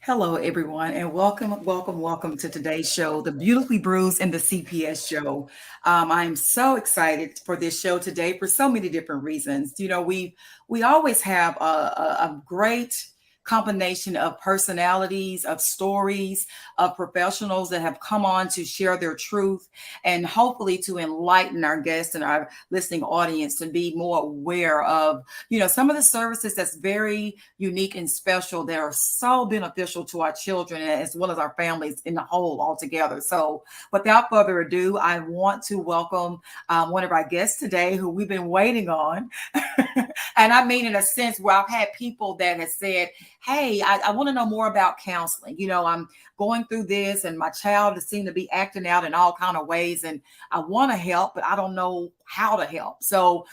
Hello, everyone, and welcome to today's show, the Beautifully Bruised and the CPS show. I am so excited for this show today for so many different reasons. We always have a great combination of personalities, of stories, of professionals that have come on to share their truth and hopefully to enlighten our guests and our listening audience to be more aware of some of the services that's very unique and special that are so beneficial to our children as well as our families in the whole altogether. So without further ado, I want to welcome one of our guests today who we've been waiting on. And I mean, in a sense where I've had people that have said, hey, I want to know more about counseling. I'm going through this and my child seems to be acting out in all kind of ways. And I want to help, but I don't know how to help. So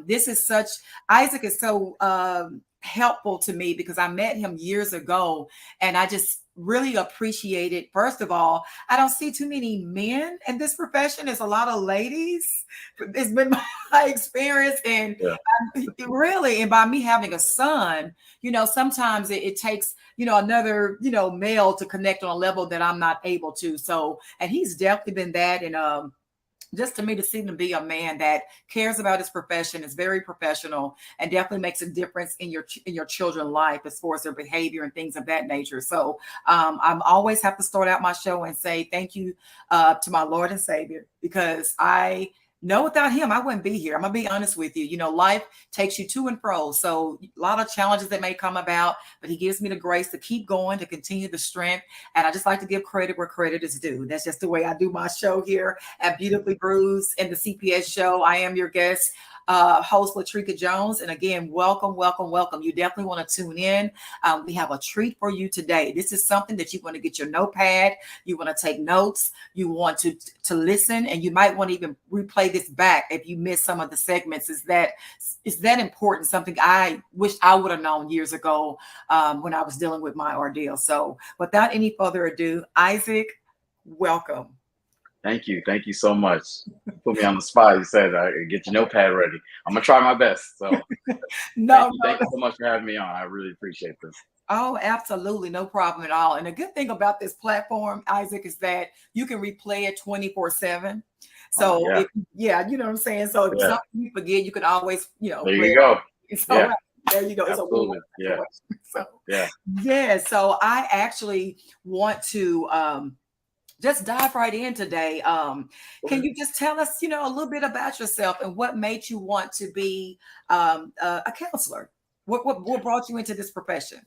this is such, Isaac is so helpful to me because I met him years ago and I just really appreciate it. First of all, I don't see too many men in this profession. There's a lot of ladies. It's been my experience. And Yeah. really, and by me having a son, sometimes it takes, another, male to connect on a level that I'm not able to. So, and he's definitely been that. And, just to me to see him be a man that cares about his profession, is very professional, and definitely makes a difference in your children's life as far as their behavior and things of that nature. So I'm always have to start out my show and say thank you to my Lord and Savior, because I know without him I wouldn't be here. I'm gonna be honest with you. Life takes you to and fro, so a lot of challenges that may come about, but he gives me the grace to keep going, to continue the strength. And I just like to give credit where credit is due. That's just the way I do my show here at Beautifully Bruised and the CPS show. I am your guest, host Latrika Jones. And again, welcome, welcome, welcome. You definitely want to tune in. We have a treat for you today. This is something that you want to get your notepad, you want to take notes, you want to listen, and you might want to even replay this back if you missed some of the segments. Is that important? Something I wish I would have known years ago when I was dealing with my ordeal. So without any further ado, Isaac, welcome. Thank you. Thank you so much. Put me on the spot. You said get your notepad ready. I'm gonna try my best. So No, thank no. you so much for having me on. I really appreciate this. Oh, absolutely. No problem at all. And the good thing about this platform, Isaac, is that you can replay it 24/7. So Yeah. if, yeah, you know what I'm saying? So if Yeah. something you forget, you can always, There play you it go. on. It's all Yeah. right. There you go. It's a win-win Absolutely. Yeah. situation. So Yeah. yeah, so I actually want to just dive right in today. Can you just tell us, a little bit about yourself and what made you want to be a counselor? What brought you into this profession?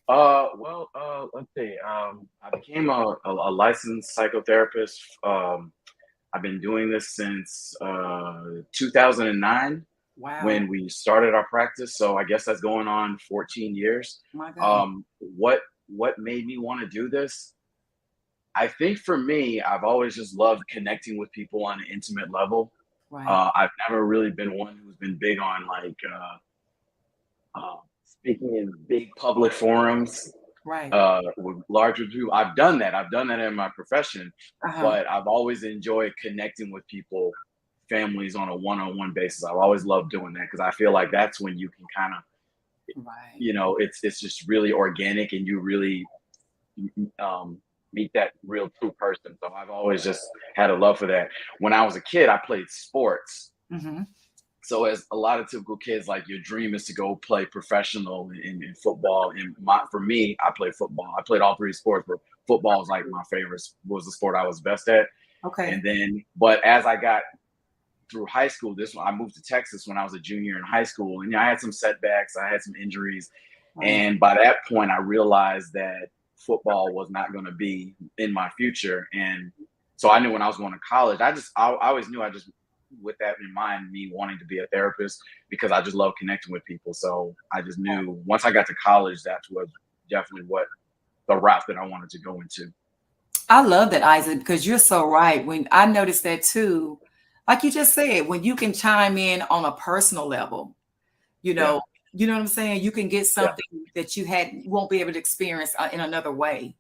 Let's see. I became a licensed psychotherapist. I've been doing this since 2009 Wow, when we started our practice. So I guess that's going on 14 years. my God. What made me want to do this? I think for me, I've always just loved connecting with people on an intimate level. Right, I've never really been one who's been big on speaking in big public forums right. with larger people. I've done that. I've done that in my profession, Uh-huh. but I've always enjoyed connecting with people, families on a one-on-one basis. I've always loved doing that because I feel like that's when you can kind of, Right. it's just really organic and you really um, meet that real true person. So I've always just had a love for that. When I was a kid, I played sports. Mm-hmm. So as a lot of typical kids, like your dream is to go play professional in football. And for me, I played football. I played all three sports, but football was like my favorite, was the sport I was best at. Okay. And then, but as I got through high school, I moved to Texas when I was a junior in high school, and I had some setbacks, I had some injuries, Right. and by that point, I realized that football was not going to be in my future. And so I knew when I was going to college, I always knew, I just, with that in mind, me wanting to be a therapist, because I just love connecting with people. So I just knew once I got to college, that was definitely what the route that I wanted to go into. I love that, Isaac, because you're so right. When I noticed that too, like you just said, when you can chime in on a personal level, you Yeah. know, you know what I'm saying? You can get Yeah. something that you won't be able to experience in another way.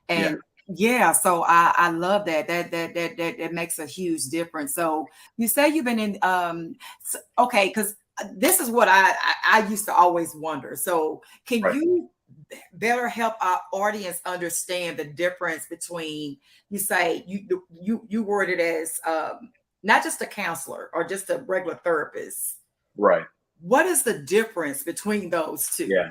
Yeah. And yeah, so I love that. That makes a huge difference. So you say you've been in okay, because this is what I used to always wonder. So can Right. you better help our audience understand the difference between, you say you word it as not just a counselor or just a regular therapist. Right. What is the difference between those two? Yeah.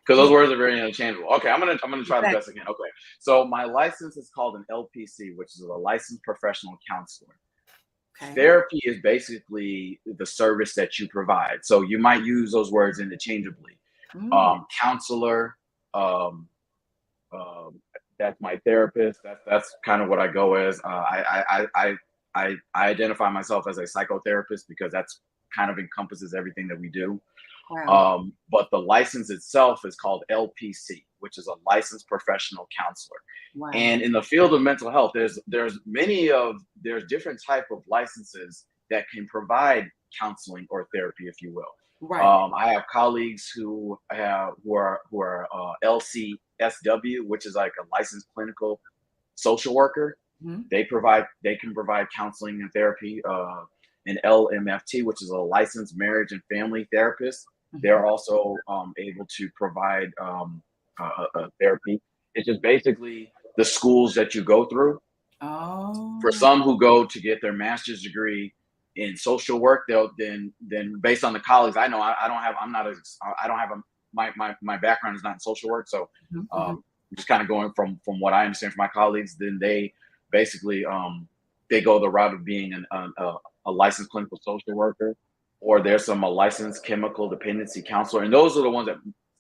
Because those Yeah, words are very interchangeable. Okay, I'm gonna try the exactly. best I can. Okay, so my license is called an LPC, which is a licensed professional counselor. Okay. Therapy is basically the service that you provide. So you might use those words interchangeably. Mm, Counselor, um, um, that's my therapist. That's kind of what I go as. I identify myself as a psychotherapist because that's kind of encompasses everything that we do. wow. But the license itself is called LPC, which is a licensed professional counselor. Wow. And in the field of mental health, there's different type of licenses that can provide counseling or therapy, if you will. Right. I have colleagues who are LCSW, which is like a licensed clinical social worker. Mhm. They can provide counseling and therapy. An LMFT, which is a licensed marriage and family therapist. Mhm. They're also able to provide therapy. It's just basically the schools that you go through. For Oh, some who go to get their master's degree in social work, they'll then based on the colleagues I know, I don't have I'm not as I don't have a my background is not in social work, so mhm, mhm. um, just kind of going from what I understand from my colleagues, then they basically they go the route of being a licensed clinical social worker, or there's some a licensed chemical dependency counselor, and those are the ones that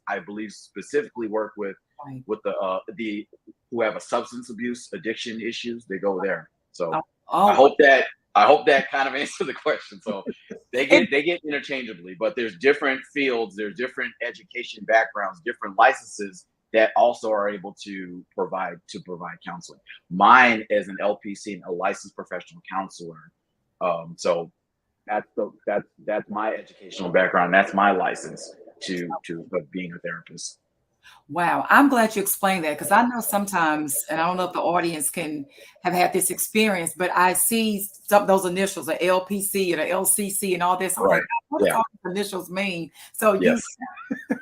I believe specifically work Right. with the who have a substance abuse addiction issues. They go there. Oh, So I oh, hope that I hope that kind of answered the question. So and they get interchangeably, but there's different fields, there's different education backgrounds, different licenses that also are able to provide counseling. Mine is an LPC, a licensed professional counselor. So that's my educational background. That's my license to being a therapist. wow. I'm glad you explained that because I know sometimes, and I don't know if the audience can have had this experience, but I see some those initials, the LPC or the LCC and all this. I'm like, Right. what does Yeah. all these initials mean? So you Yes.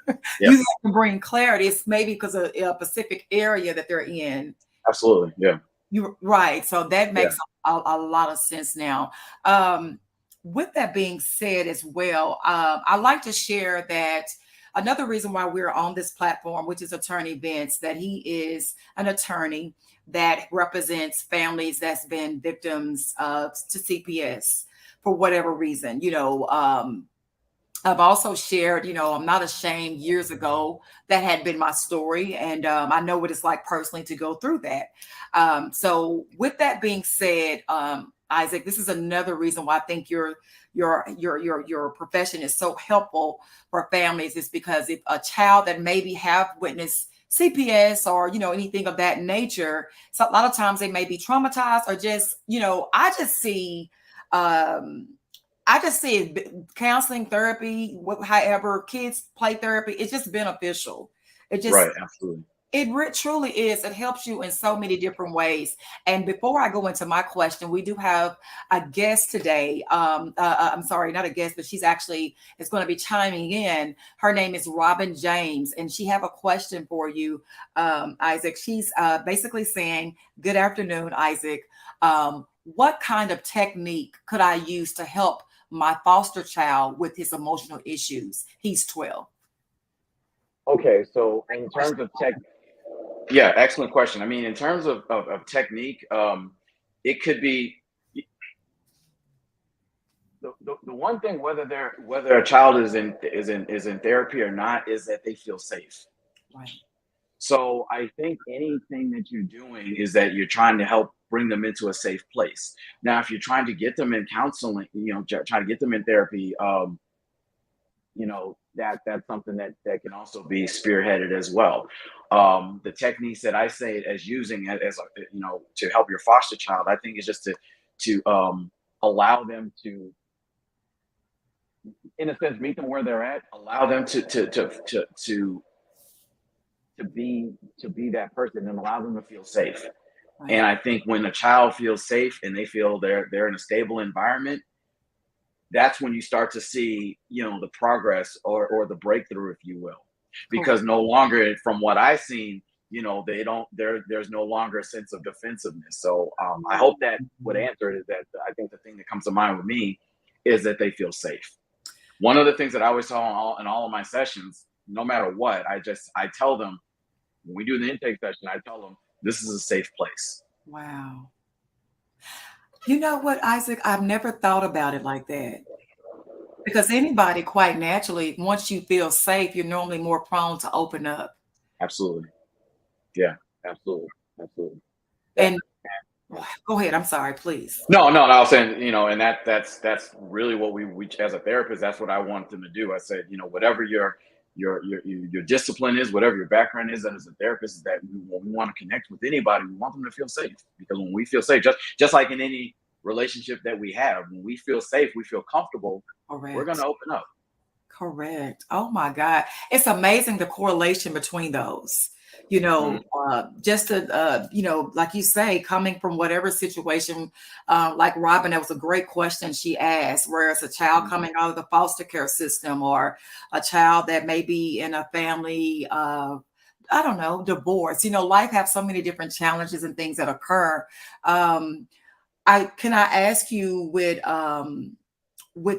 you Yes. have to bring clarity. It's maybe because of a specific area that they're in. Absolutely. Yeah. You're right. So that Yeah. makes a lot of sense now. Um, with that being said, as well, I like to share that another reason why we're on this platform, which is Attorney Vince, that he is an attorney that represents families that's been victims to CPS for whatever reason. I've also shared, I'm not ashamed years ago that had been my story. And I know what it's like personally to go through that. So with that being said, Isaac, this is another reason why I think your profession is so helpful for families is because if a child that maybe have witnessed CPS or anything of that nature, so a lot of times they may be traumatized or just, um I just see counseling, therapy, however kids play therapy, it's just beneficial. It just Right. Absolutely. truly is. It helps you in so many different ways. And before I go into my question, we do have a guest today. I'm sorry, not a guest, but she's actually is going to be chiming in. Her name is Robin James, and she have a question for you, Isaac. She's basically saying, "Good afternoon, Isaac. What kind of technique could I use to help my foster child with his emotional issues? He's 12." Okay, so Great in question. terms of tech, yeah, excellent question. I mean, in terms of technique, it could be the one thing whether a child is in therapy or not is that they feel safe. Right. So I think anything that you're doing is that you're trying to help bring them into a safe place. Now, if you're trying to get them in counseling, trying to get them in therapy, that's something that can also be spearheaded as well. The techniques that I say as using it as to help your foster child, I think is just to allow them to, in a sense, meet them where they're at, allow them to be that person, and allow them to feel safe. Right. And I think when a child feels safe and they feel they're in a stable environment, that's when you start to see the progress or the breakthrough, if you will. because no longer, from what I've seen, they don't, there's no longer a sense of defensiveness. So I hope that would answer it. Is that I think the thing that comes to mind with me is that they feel safe. One of the things that I always tell in all of my sessions, no matter what, I tell them when we do the intake session, I tell them this is a safe place. Wow. You know what, Isaac? I've never thought about it like that. Because anybody, quite naturally, once you feel safe, you're normally more prone to open up. Absolutely. Yeah, absolutely. Absolutely. Yeah. And go ahead. I'm sorry, please. No, I was saying, and that's really what we as a therapist, that's what I want them to do. I said, whatever your discipline is, whatever your background is, and as a therapist, is that when we want to connect with anybody, we want them to feel safe. Because when we feel safe, just like in any relationship that we have, when we feel safe, we feel comfortable, Correct. we're going to open up. Correct. Oh my God. It's amazing the correlation between those. Just to, like you say, coming from whatever situation, like Robin, that was a great question she asked, whereas a child coming out of the foster care system, or a child that may be in a family, I don't know, divorce, life has so many different challenges and things that occur. Can I ask you with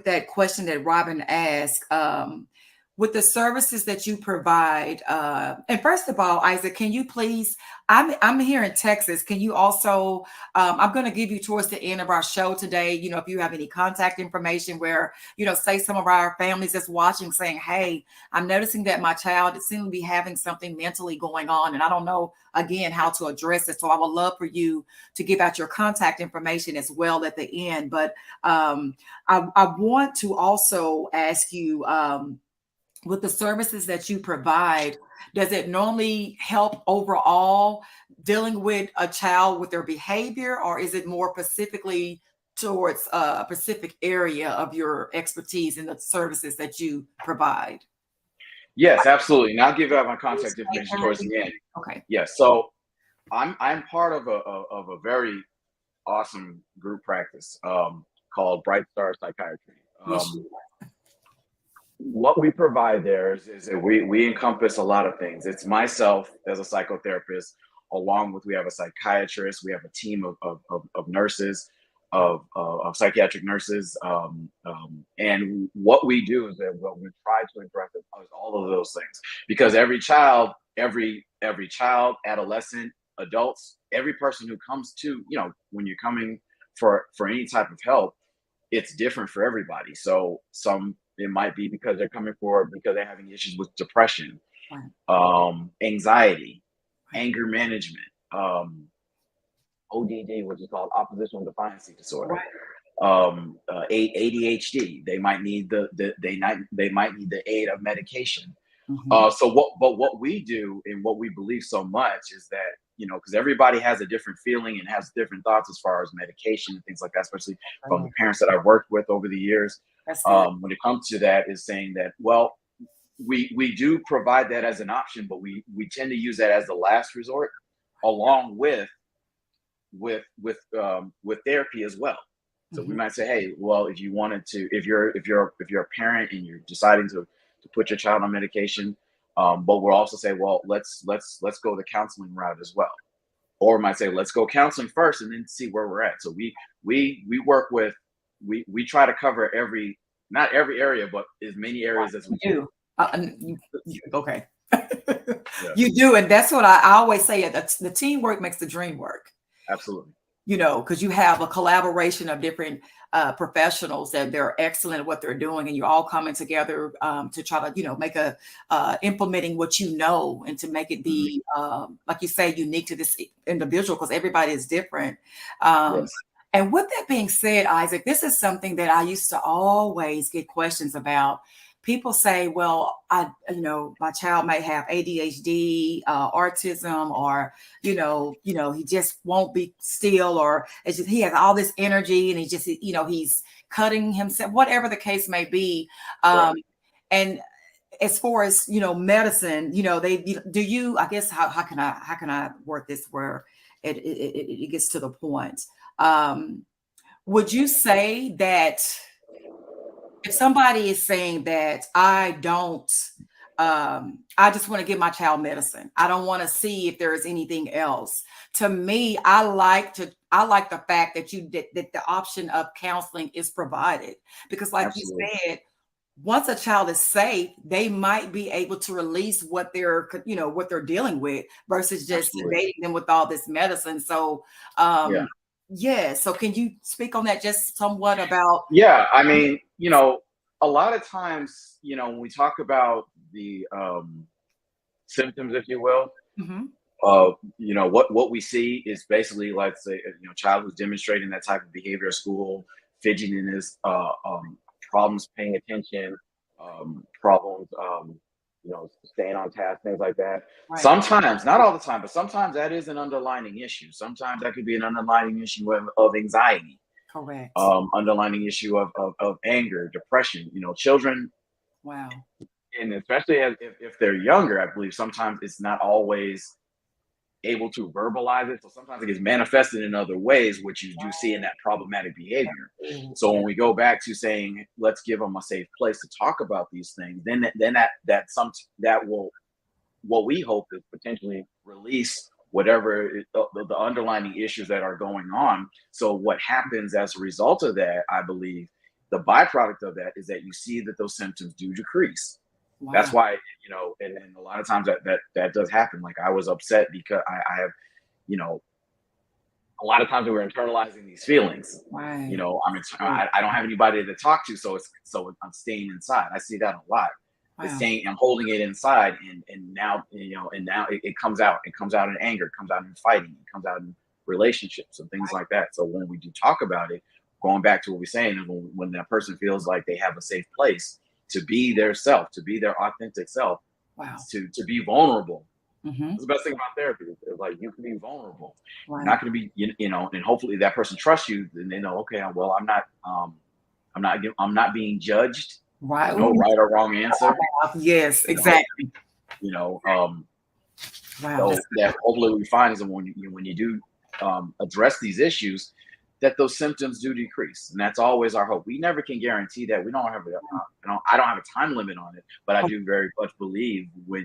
that question that Robin asked, with the services that you provide, and first of all, Isaac, can you please, I'm here in Texas. Can you also, I'm going to give you towards the end of our show today, if you have any contact information where, say some of our families that's watching saying, hey, I'm noticing that my child is seeming to be having something mentally going on, and I don't know, again, how to address it. So I would love for you to give out your contact information as well at the end. But I want to also ask you, with the services that you provide, does it normally help overall dealing with a child with their behavior, or is it more specifically towards a specific area of your expertise in the services that you provide? Yes, absolutely. And I'll give out my contact information towards the end. Okay. Yes. So I'm part of a very awesome group practice called Bright Star Psychiatry. What we provide there is that we encompass a lot of things. It's myself as a psychotherapist, along with, we have a psychiatrist, we have a team of nurses, of psychiatric nurses, and what we do is that what we try to address is all of those things, because every child, adolescent, adults, every person who comes to, when you're coming for any type of help, it's different for everybody. So it might be because they're coming forward because they're having issues with depression, anxiety, anger management, ODD, which is called oppositional defiance disorder, ADHD. They might need they might need the aid of medication. What we do and what we believe so much is that, because everybody has a different feeling and has different thoughts as far as medication and things like that, especially from the parents that I've worked with over the years. When it comes to that, is saying that, well, we do provide that as an option, but we tend to use that as the last resort, along with therapy as well. So we might say, hey, well, if you wanted to, if you're a parent and you're deciding to put your child on medication, but we'll also say, well, let's go the counseling route as well. Or we might say, let's go counseling first and then see where we're at. So we work with, we try to cover not every area, but as many areas as we do. Okay. You do. And that's what I always say, the teamwork makes the dream work. Absolutely. Because you have a collaboration of different professionals that they're excellent at what they're doing, and you're all coming together to try to, make implementing what and to make it be, like you say, unique to this individual, because everybody is different. Yes. And with that being said, Isaac, this is something that I used to always get questions about. People say, well, my child may have ADHD, autism, or, he just won't be still, or it's just, he has all this energy and he just, he's cutting himself, whatever the case may be. And as far as, medicine, I guess, how can I work this where it gets to the point? Would you say that if somebody is saying that I don't I just want to give my child medicine. I don't want to see if there is anything else. To me, I like the fact that that the option of counseling is provided, because like you Absolutely. said, once a child is safe, they might be able to release what what they're dealing with versus just Absolutely. sedating them with all this medicine. So, Yeah. yeah. So, can you speak on that just somewhat about? Yeah. I mean, a lot of times, when we talk about the symptoms, if you will, Mhm. what we see is basically, let's say, child who's demonstrating that type of behavior at school, fidgetiness, problems paying attention, problems, staying on task, things like that. Right. Sometimes, not all the time, but sometimes that is an underlining issue. Sometimes that could be an underlining issue of anxiety, Correct. underlining issue of anger, depression. Children, Wow. and especially if they're younger, I believe sometimes it's not always able to verbalize it. So sometimes it gets manifested in other ways, which you do see in that problematic behavior. So Yeah. when we go back to saying, let's give them a safe place to talk about these things, then that will, what we hope is potentially release whatever the underlying issues that are going on. So what happens as a result of that, I believe, the byproduct of that is that you see that those symptoms do decrease. Wow. That's why, and a lot of times that does happen. Like, I was upset because I have, you know, a lot of times we're internalizing these feelings. Right. I don't have anybody to talk to, so I'm staying inside. I see that a lot. Wow. I'm holding it inside, and now, it comes out. It comes out in anger. It comes out in fighting. It comes out in relationships and things like that. So when we do talk about it, going back to what we're saying, is when that person feels like they have a safe place to be their self, to be their authentic self, Wow. to be vulnerable. Hmm. That's the best thing about therapy. Is like, you can be vulnerable. You're Right. not going to be, and hopefully that person trusts you. Then they know, okay, well, I'm not being judged. Right. There's no Ooh, right or wrong answer. yes, You know, exactly. you know. Um, Wow. so that hopefully we find is that when you do address these issues, that those symptoms do decrease, and that's always our hope. We never can guarantee that. We don't have I don't have a time limit on it, but I do very much believe if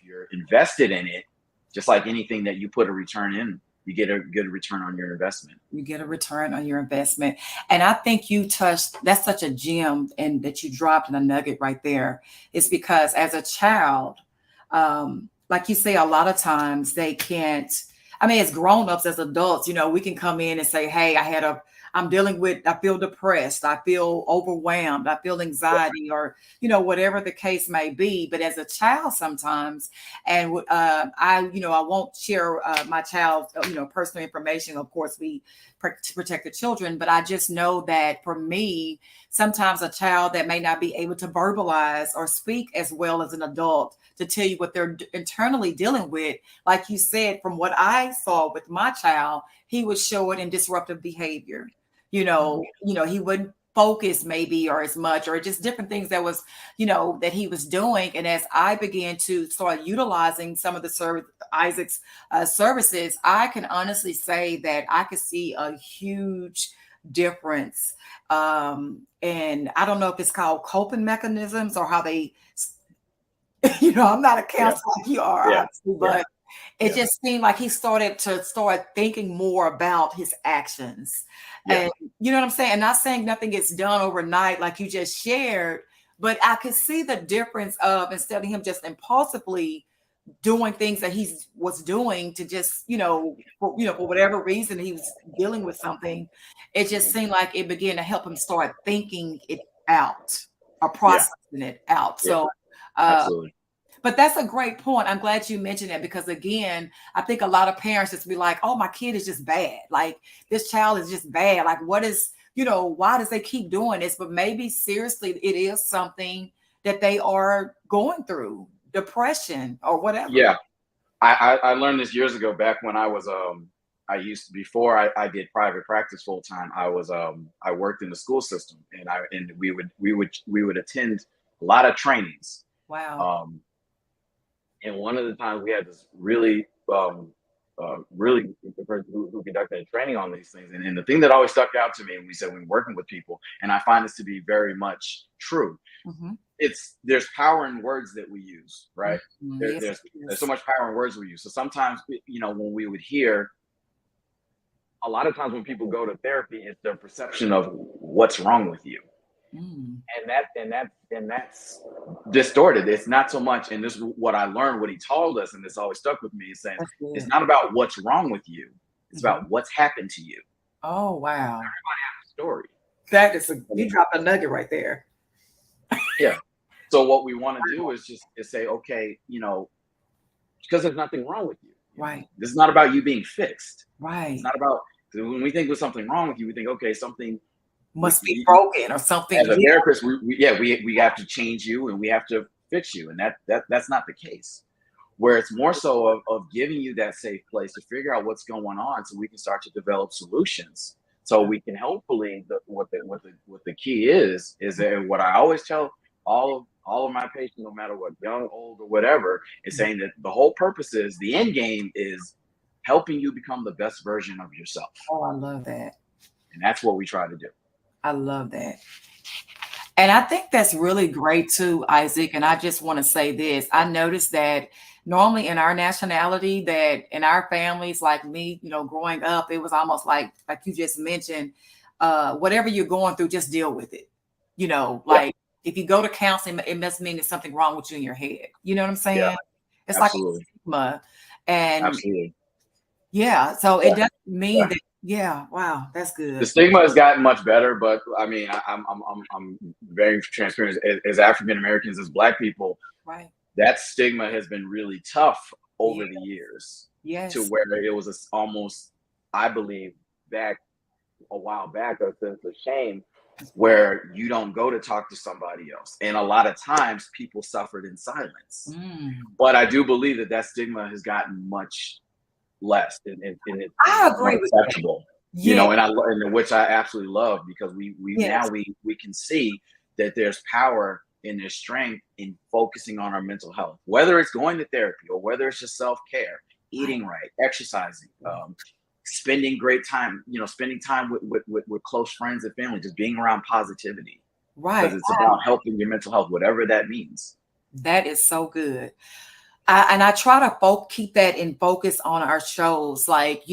you're invested in it, just like anything that you put a return in, you get a good return on your investment. You get a return on your investment. And I think you touched, that's such a gem, and that you dropped in a nugget right there. It's because as a child, like you say, a lot of times they can't, I mean, as grown-ups, as adults, we can come in and say, hey, I feel depressed, I feel overwhelmed, I feel anxiety, or, whatever the case may be. But as a child sometimes, and I won't share my child's, personal information. Of course, we to protect the children, but I just know that for me, sometimes a child that may not be able to verbalize or speak as well as an adult to tell you what they're internally dealing with, like you said, from what I saw with my child, he would show it in disruptive behavior. He wouldn't focus maybe or as much, or just different things that he was doing. And as I began to start utilizing some of the Isaac's services, I can honestly say that I could see a huge difference. And I don't know if it's called coping mechanisms or how they, I'm not a Yeah, counselor like you are, yeah, obviously, yeah, but it yeah, just seemed like he started to start thinking more about his actions. yeah, And you know what I'm saying? Not saying nothing gets done overnight like you just shared, but I could see the difference of, instead of him just impulsively doing things that he was doing to just, for whatever reason he was dealing with something, it just mhm, seemed like it began to help him start thinking it out or yeah, processing it out. yeah. So, uh, Absolutely. but that's a great point. I'm glad you mentioned that, because again, I think a lot of parents just be like, "Oh, my kid is just bad. Like, this child is just bad. Like, what is, why does they keep doing this?" But maybe seriously, it is something that they are going through, depression or whatever. Yeah. I learned this years ago, back when I used to, before I did private practice full time. I worked in the school system, and we would attend a lot of trainings. Wow. Um, and one of the times we had this really really the person who conducted training on these things. And the thing that always stuck out to me, and we said when working with people, and I find this to be very much true, Mm-hmm. there's power in words that we use, right? Mm-hmm. There, Yes, there's so much power in words we use. So sometimes, when we would hear, a lot of times when people go to therapy, it's their perception of what's wrong with you. mm, And that's distorted. It's not so much, and this is what I learned, what he told us, and this always stuck with me, is saying that's it's good. not about what's wrong with you, it's Mhm. about what's happened to you. Oh, wow. Story. That is you dropped a nugget right there. Yeah. So what we want to do is just say, okay, because there's nothing wrong with you. Right. This is not about you being fixed. It's Right. not about, when we think there's something wrong with you, we think, okay, something Must be broken or something. as a Yeah. therapist, we have to change you and we have to fix you, and that's not the case. Where it's more so of giving you that safe place to figure out what's going on, so we can start to develop solutions. So we can hopefully, what the key is that what I always tell all of my patients, no matter what, young, old, or whatever, is saying that the whole purpose is, the end game is helping you become the best version of yourself, Oh, I love that. and that's what we try to do. I love that. And I think that's really great too, Isaac. And I just want to say this. I noticed that normally in our nationality, that in our families, like me, growing up, it was almost like you just mentioned, whatever you're going through, just deal with it. Yeah, Like if you go to counseling, it must mean there's something wrong with you in your head. You know what I'm yeah, saying? It's like a absolutely, stigma. And absolutely. yeah, so it Yeah, doesn't mean yeah. that, yeah, wow, that's The good. stigma has gotten much better, but I mean, I'm very transparent. As African Americans, as Black people, Right. that stigma has been really tough Yeah. over the years, to Yes. where it was almost, I believe, back a while back, a sense of shame, where you don't go to talk to somebody else, and a lot of times people suffered in silence. Mm. But I do believe that stigma has gotten much less, and I it's more agree with that. acceptable, Yeah. and which I absolutely love, because we now Yes. we can see that there's power and there's strength in focusing on our mental health, whether it's going to therapy or whether it's just self-care, Right. eating right, exercising, spending great time, spending time with close friends and family, just being around positivity, because Right. it's about helping your mental health, whatever that means. That is so good. And I try to keep that in focus on our shows, like,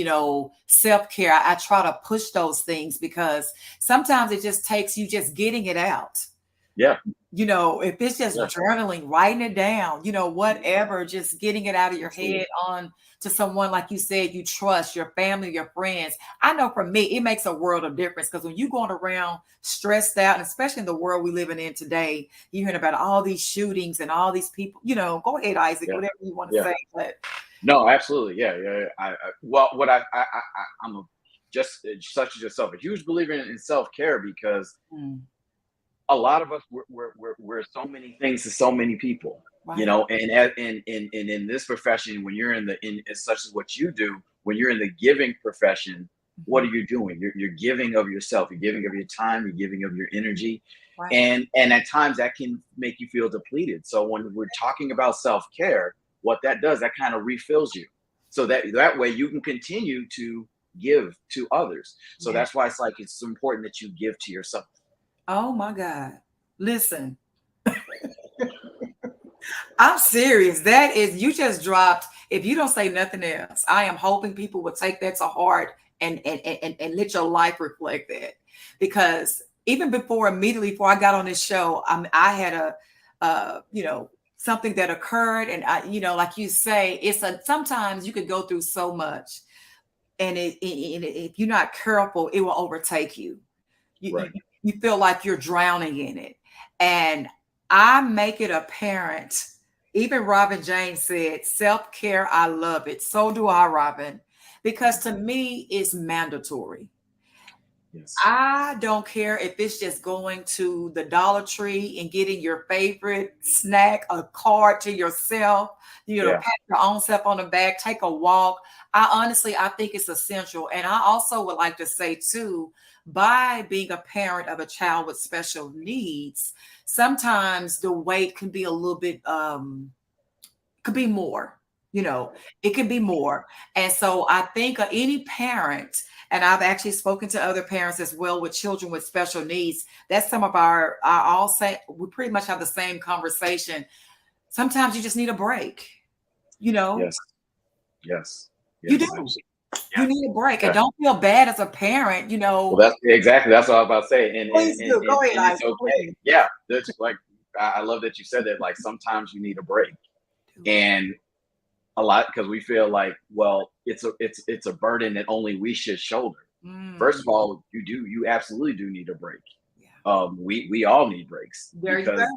self-care. I try to push those things because sometimes it just takes you just getting it out. Yeah, If it's just yeah, journaling, writing it down, whatever, just getting it out of your absolutely. head on to someone, like you said, you trust, your family, your friends. I know for me, it makes a world of difference, because when you're going around stressed out, and especially in the world we living in today, you're hearing about all these shootings and all these people, go ahead, Isaac, Yeah, whatever you want to yeah. say. But No, absolutely. Yeah, yeah. Well, what I'm just such as yourself, a huge believer in self care, because mm, a lot of us, we're so many things to so many people, right. and in this profession, when you're in such as what you do, when you're in the giving profession, what Mhm, are you doing? You're giving of yourself, you're giving of your time, you're giving of your energy, right. and at times that can make you feel depleted. So when we're talking about self care, what that does, that kind of refills you, so that way you can continue to give to others. So Yeah. that's why it's important that you give to yourself. Oh my God. Listen, I'm serious. That is, you just dropped. If you don't say nothing else, I am hoping people will take that to heart and let your life reflect that. Because even immediately before I got on this show, I had something that occurred, and like you say, sometimes you could go through so much, and if you're not careful, it will overtake you. You, Right. you you feel like you're drowning in it. And I make it apparent. Even Robin James said, self-care, I love it. So do I, Robin, because to me, it's mandatory. Yes. I don't care if it's just going to the Dollar Tree and getting your favorite snack, a card to yourself, Yeah. pat your own self on the back, take a walk. I think it's essential. And I also would like to say too, by being a parent of a child with special needs, sometimes the weight can be a little bit could be more. It can be more. And so I think any parent, and I've actually spoken to other parents as well with children with special needs. That's some of I all say we pretty much have the same conversation. Sometimes you just need a break, you know, Yes. Yes. you Yes. do. Absolutely. You Yeah. need a break and Yeah. don't feel bad as a parent, Well, that's exactly that's what I was about to say, Please do. Go ahead, and it's Isaac, okay. please. Yeah, that's like I love that you said that. Like sometimes you need a break, and a lot because we feel like, well, it's a burden that only we should shoulder. First of Mm, all, you absolutely do need a break. yeah. We all need breaks There you go. because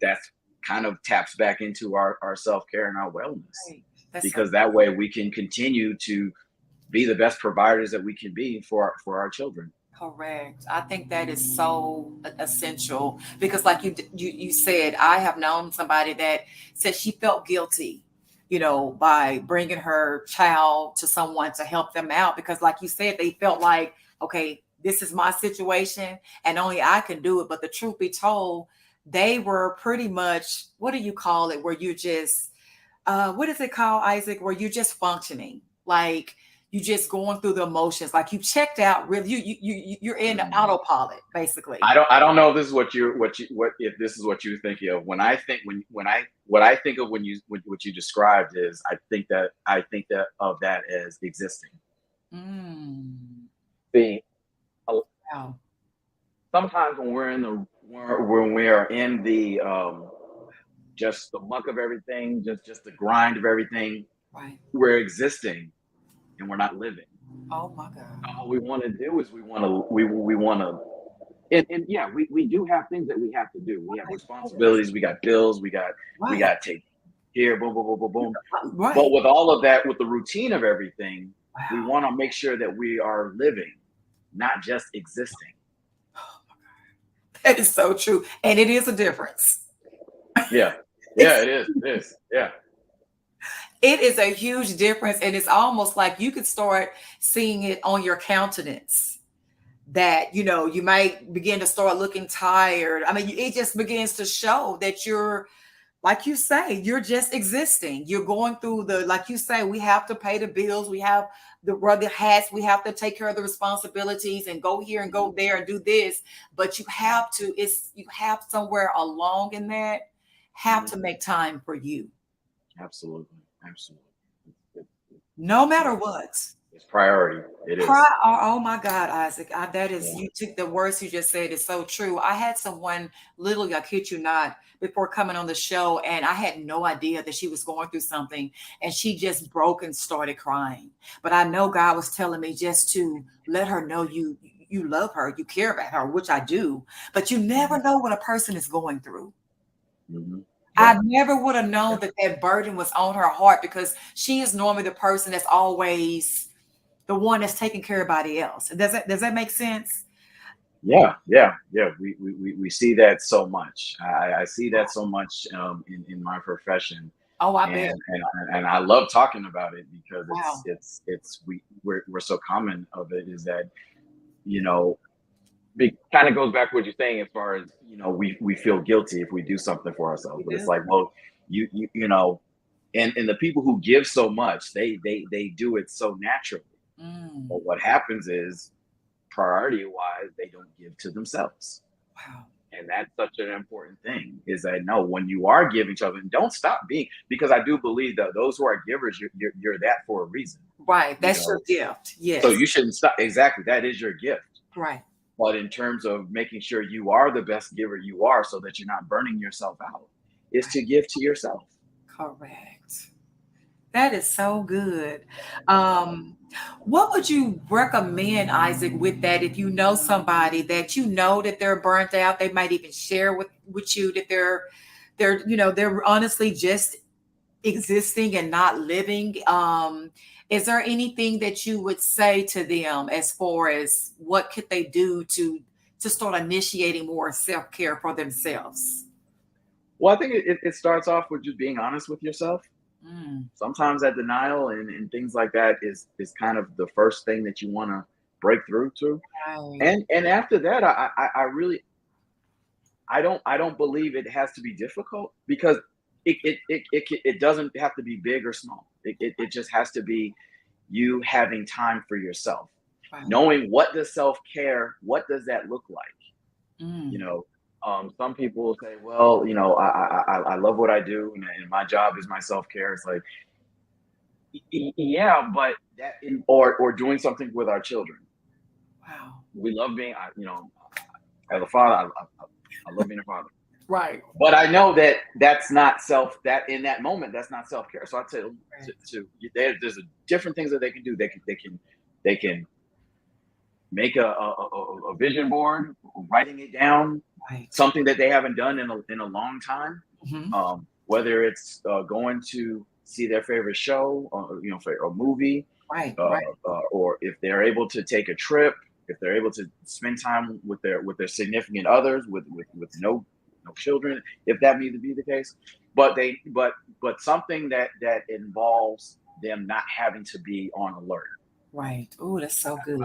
that's kind of taps back into our self care and our wellness, Right. That's so because that way we can continue to be the best providers that we can be for our children. correct. I think that is so essential because, like you said, I have known somebody that said she felt guilty, by bringing her child to someone to help them out because, like you said, they felt like, okay, this is my situation and only I can do it. But the truth be told, they were pretty much, what do you call it? Where you just what is it called, Isaac? Where you're just functioning, like you just going through the emotions, like you checked out. Really, you're in Mhm. autopilot, basically. I don't know if this is what if this is what you're thinking of. When I think when I what I think of what you described is I think that of that as existing. Mm, Being wow, sometimes when we are in the just the muck of everything, just the grind of everything, right. we're existing and we're not living. Oh my God. All we want to do is we want to and yeah, we do have things that we have to do. We have Right. Yes. responsibilities, we got bills, we Right. got to take care, boom, boom, boom, boom, boom. But Right. with all of that, with the routine of everything, we Wow. want to make sure that we are living, not just existing. That is so true, and it is a difference. Yeah. Yeah, It's it is. It is. Yeah. it is a huge difference, and it's almost like you could start seeing it on your countenance that you might begin to start looking tired. I mean, it just begins to show that you're, like you say, you're just existing. You're going through like you say, we have to pay the bills, we have the brother hats, we have to take care of the responsibilities and go here and go there and do this. But you have somewhere along in that, have to Mhm. make time for you, Absolutely. Absolutely. It- no matter yeah. what. It's priority. It is. Oh my God, Isaac. That is, Yeah. you took the words you just said is so true. I had someone literally, I kid you not, before coming on the show, and I had no idea that she was going through something, and she just broke and started crying. But I know God was telling me just to let her know you love her, you care about her, which I do. But you never Mhm. know what a person is going through. Mhm. I Yeah. never would have Yeah. known that that burden was on her heart because she is normally the person that's always the one that's taking care of everybody else. Does that make sense? Yeah, yeah, yeah. We see that so much. I see that so much in my profession, Oh, I bet. and I love talking about it because Wow. we're so common of it is that you know it kind of goes back to what you're saying as far as we feel guilty if we do something for ourselves, We but it's do. like, well, you know, and the people who give so much, they do it so naturally. Mm, But what happens is priority wise, they don't give to themselves. wow. And that's such an important thing is that no, when you are giving each other, and don't stop being, because I do believe that those who are givers, you're that for a reason, Right. you That's your know. gift. So Yes. you shouldn't stop. Exactly. That is your gift. Right. But in terms of making sure you are the best giver you are so that you're not burning yourself out, is to give to yourself. Correct. That is so good. Um, what would you recommend, Isaac, with that? If you know somebody that you know that they're burnt out, they might even share with you that they're honestly just existing and not living. Is there anything that you would say to them as far as what could they do to start initiating more self-care for themselves? Well, I think it starts off with just being honest with yourself. Mm, Sometimes that denial and things like that is kind of the first thing that you want to break through to. right. And after that, I really I don't believe it has to be difficult because it doesn't have to be big or small. It just has to be you having time for yourself, Wow. knowing what does that look like. You Mm. know, some people will say, well, I love what I do, and my job is my self-care. It's like, yeah, but or doing something with our children. Wow. We love being, as a father, I love being a father. Right. But I know that that's not that in that moment, that's not self-care. So I tell Right. there's different things that they can do. They can make a vision board, writing it down, Right. something that they haven't done in a long time. Hmm. Whether it's going to see their favorite show, or for a movie, Right. Right. or if they're able to take a trip, if they're able to spend time with their significant others, with no children, if that needs to be the case. But something that involves them not having to be on alert. Right. Oh, that's so good.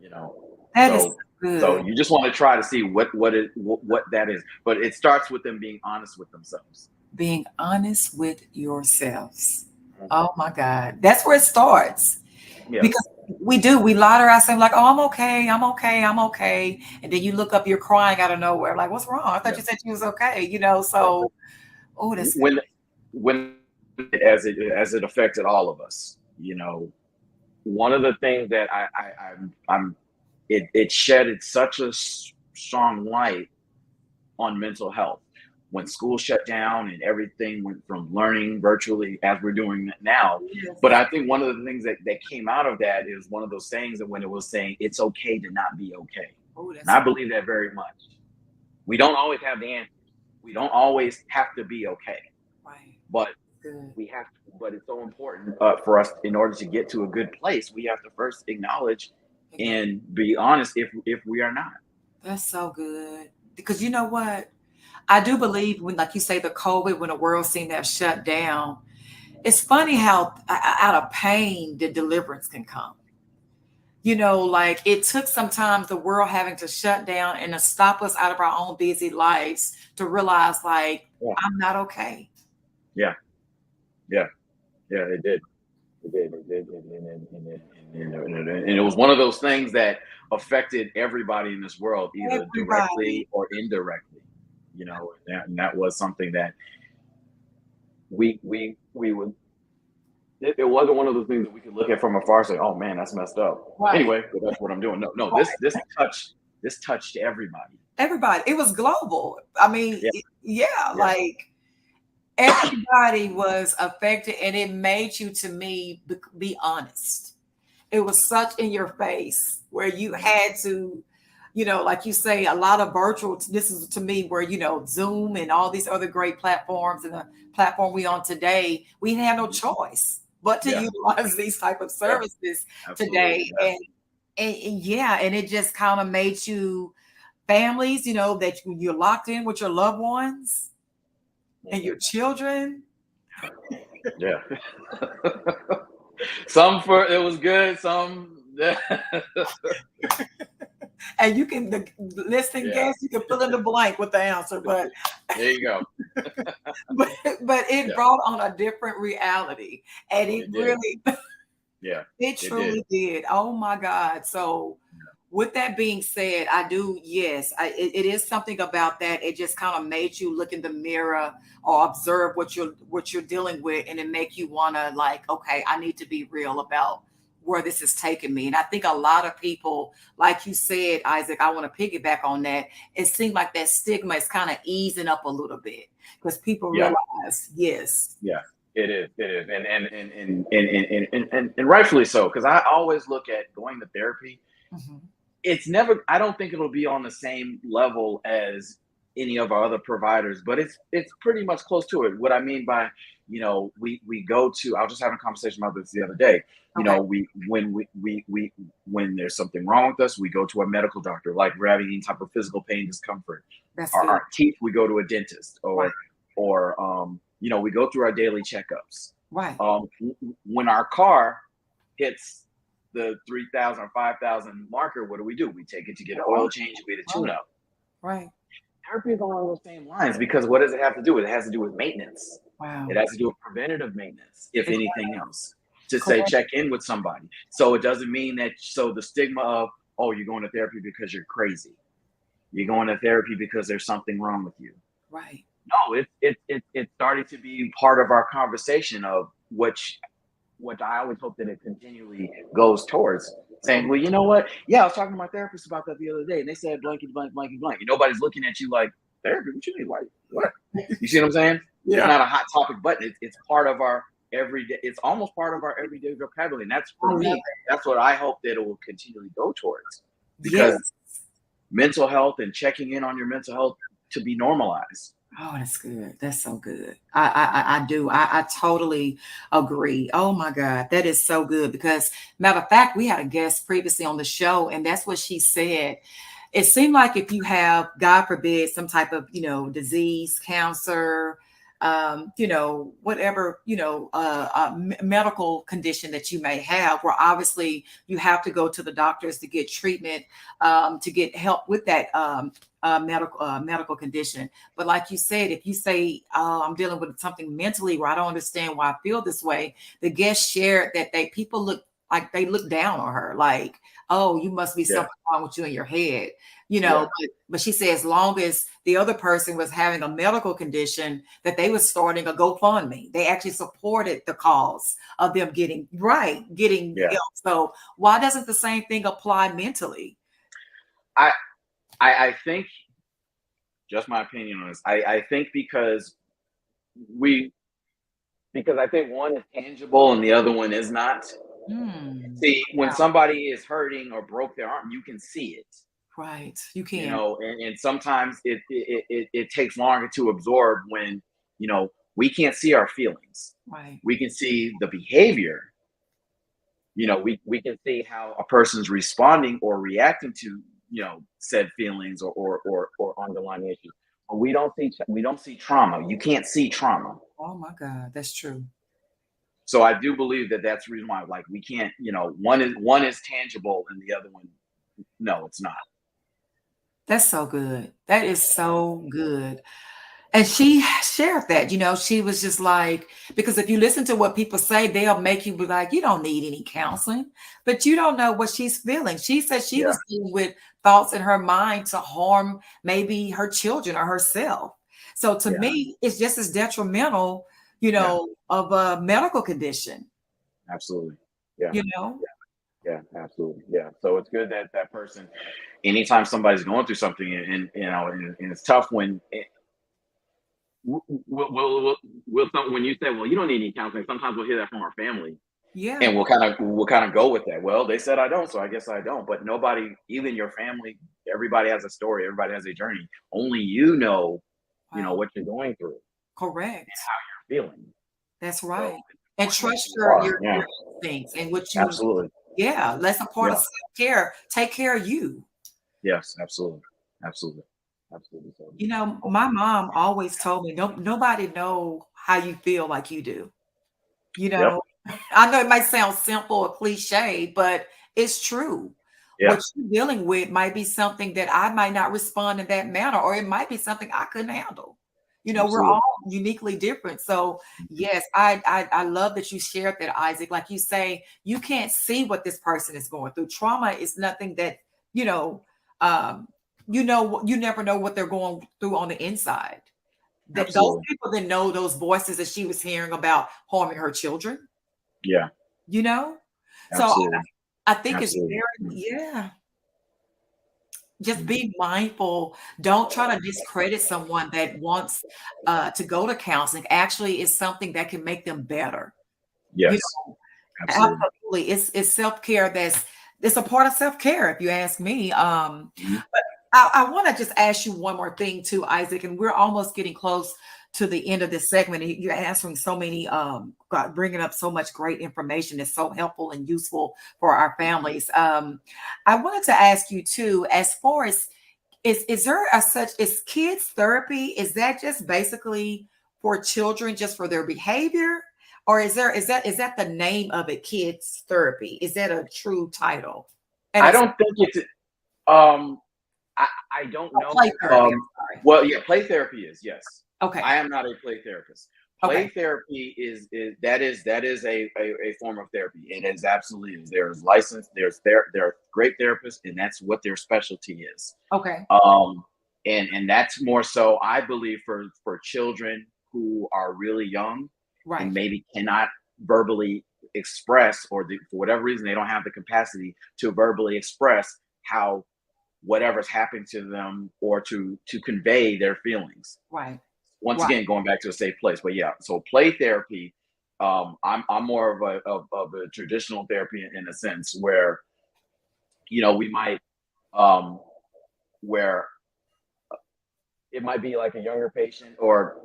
You know, That is so so good. you just want to try to see what that is, but it starts with them being honest with themselves. Being honest with yourselves. Mhm. Oh my God. That's where it starts. Yeah, Because we lie to ourselves like, oh, I'm okay, I'm okay, I'm okay. And then you look up, you're crying out of nowhere, like, what's wrong? I thought yeah, you said you was okay, you know. yeah. So, oh, that's good. When as it affected all of us, one of the things that I'm it shedded such a strong light on mental health when school shut down and everything went from learning virtually as we're doing now. But Yes. I think one of the things that came out of that is one of those sayings that when it was saying it's okay to not be okay. Oh, And that's I believe that very much. We don't always have the answers. We don't always have to be okay. right. But Good. but it's so important for us in order to get to a good place. We have to first acknowledge Exactly. and be honest if we are not. That's so good. Because you know what? I do believe when, like you say, the COVID, when the world seemed to have shut down, it's funny how out of pain the deliverance can come. You know, like it took sometimes the world having to shut down and to stop us out of our own busy lives to realize, like, Yeah, I'm not okay. yeah, yeah, yeah. It did. It did. It did. And it was one of those things that affected everybody in this world, either Everybody. directly or indirectly. And that was something that we would. It wasn't one of those things that we could look at from afar and say, "Oh man, that's messed up." Right. Anyway, but that's what I'm doing. No, no. This Right. touched everybody. Everybody. It was global. I mean, Yeah, yeah, yeah, like everybody was affected, and it made you, to me, be honest. It was such in your face where you mhm, had to, like you say, a lot of virtual. This is to me where, Zoom and all these other great platforms and the platform we on today, we didn't have no mhm. choice but to Yeah, utilize these type of yeah, services absolutely. today. Yeah, And yeah, and it just kind of made you families, that you're locked in with your loved ones and mhm, your children. yeah. Some for it was good. Some, yeah, And you can the listening yeah. guests, you can fill in the blank with the answer, but There you go. but but it Yeah, brought on a different reality, and it it did. really Yeah, it it did. truly did. Oh my God. So with that being said, I do, yes, it is something about that. It just kind of made you look in the mirror or observe what you're dealing with, and it make you want to, like, okay, I need to be real about where this is taking me. And I think a lot of people, like you said, Isaac, I want to piggyback on that. It seemed like that stigma is kind of easing up a little bit because people Yeah, realize, yes. yeah. It is. It is. And rightfully so, because I always look at going to therapy. Mhm. It's never, I don't think it'll be on the same level as any of our other providers, but it's pretty much close to it. What I mean by, we go to, I was just having a conversation about this the other day. Okay, When there's something wrong with us, we go to a medical doctor, like we're having any type of physical pain, discomfort. that's Our, good. our teeth, we go to a dentist, Right, or we go through our daily checkups. right, When our car hits the 3,000 or 5,000 marker, what do? We take it to get an oil change, we get a tune right, up. right. therapy is along those same lines, because what does it have to do with? It has to do with maintenance. It Wow. has to do with preventative maintenance, if It- anything else. To say Correct. check in with somebody. So it doesn't mean that, so the stigma of, oh, you're going to therapy because you're crazy. You're going to therapy because there's something wrong with you. Right. No, it's starting to be part of our conversation of what I always hope that it continually goes towards. Saying, well, you know what? Yeah, I was talking to my therapist about that the other day, and they said blankety blank, blankety blank. And nobody's looking at you like, therapy? What you mean? Like, what? You see what I'm saying? It's Yeah. not a hot topic, but it's part of our everyday. It's almost part of our everyday vocabulary. And that's, I for love me, it. that's what I hope that it will continually go towards, because Yes. mental health and checking in on your mental health to be normalized. Oh, that's good. That's so good. I do. I totally agree. Oh my God, that is so good. Because matter of fact, we had a guest previously on the show, and that's what she said. It seemed like if you have, God forbid, some type of, disease, cancer, whatever, medical condition that you may have, where obviously you have to go to the doctors to get treatment, to get help with that medical condition. But like you said, if you say, I'm dealing with something mentally where I don't understand why I feel this way, the guest shared that people look down on her, like, oh, you must be Yeah, something wrong with you in your head, yeah, but she said as long as the other person was having a medical condition, that they was starting a GoFundMe. They actually supported the cause of them getting yeah. help. So why doesn't the same thing apply mentally? I I think, just my opinion on this. I think we because I think one is tangible and the other one is not. Hmm. See, when Wow. somebody is hurting or broke their arm, you can see it, Right. You can. and sometimes it takes longer to absorb when, we can't see our feelings. Right. We can see the behavior. We can see how a person's responding or reacting to, said feelings or underlying issues. But we don't see trauma. You can't see trauma. Oh my God, that's true. So I do believe that that's the reason why, like, we can't, one is tangible and the other one, no, it's not. That's so good. That is so good. And she shared that, she was just like, because if you listen to what people say, they'll make you be like, you don't need any counseling, but you don't know what she's feeling. She said she Yeah, was dealing with thoughts in her mind to harm maybe her children or herself. So to yeah, me, it's just as detrimental, yeah, of a medical condition, absolutely. Yeah, you know? yeah, absolutely. Yeah. So it's good that that person, anytime somebody's going through something, and it's tough when when you say, well, you don't need any counseling. Sometimes we'll hear that from our family, Yeah. and we'll kind of go with that. Well, they said I don't, so I guess I don't. But nobody, even your family, everybody has a story. Everybody has a journey. Only you know, Wow. what you're going through, Correct. feeling. That's So right. it's And important that trust you your are. your Yeah, your instincts and what you, absolutely. yeah, that's a part of Yeah. self-care. Take care of you. Yes, absolutely. Absolutely. Absolutely. So, My mom always told me, no, nobody know how you feel like you do. You yep. know, I know it might sound simple or cliche, but it's true. Yeah. What you're dealing with might be something that I might not respond in that manner, or it might be something I couldn't handle. We're Absolutely. all uniquely different. So yes, I love that you shared that, Isaac. Like you say, you can't see what this person is going through. Trauma is nothing that, you know, um, you never know what they're going through on the inside. That those Absolutely. people that know those voices that she was hearing about harming her children, Yeah. you know? So Absolutely. I think it's Absolutely. very, Mm, yeah, just mm. be mindful. Don't try to discredit someone that wants to go to counseling. Actually, it's something that can make them better. You Yes. know, Absolutely. absolutely. It's self-care it's a part of self-care, if you ask me. Mhm. But I want to just ask you one more thing too, Isaac, and we're almost getting close to the end of this segment. You're answering so many, bringing up so much great information that's so helpful and useful for our families. I wanted to ask you too, as far as is there a such is kids therapy? Is that just basically for children, just for their behavior, or is that the name of it, kids therapy? Is that a true title? And I it's don't think it's um I don't Oh, know. play therapy. I'm sorry. Well, yeah, play therapy is, yes. Okay. I am not a play therapist. Play Okay. therapy is a form of therapy. It is absolutely is. There's licensed. There are great therapists, and that's what their specialty is. Okay. Um, and that's more so, I believe, for children who are really young and Right. maybe cannot verbally express, or for whatever reason they don't have the capacity to verbally express how whatever's happened to them, or to convey their feelings. Right. Once Right. again, going back to a safe place. But yeah, so play therapy. I'm more of a traditional therapy in a sense where, we might, um, where it might be like a younger patient, or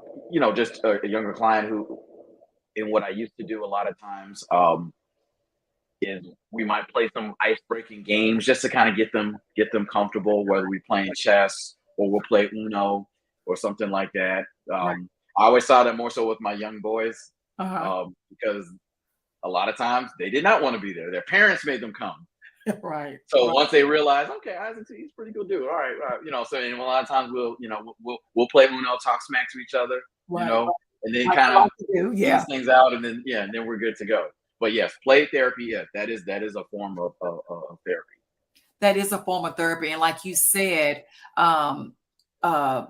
just a younger client who, in what I used to do a lot of times, is we might play some ice breaking games just to kind of get them comfortable, whether we playing chess or we'll play Uno or something like that. Right. I always saw that more so with my young boys, Uh-huh. because a lot of times they did not want to be there. Their parents made them come. Right. So Right. once they realize, okay, Isaac, he's a pretty good dude. All right, all right. So, and a lot of times we'll play Uno, talk smack to each other, Right. and then Like kind I of like to do. Yeah. ease things out, and then and then we're good to go. But yes, play therapy, yes, that is a form of therapy. That is a form of therapy. And like you said, um, a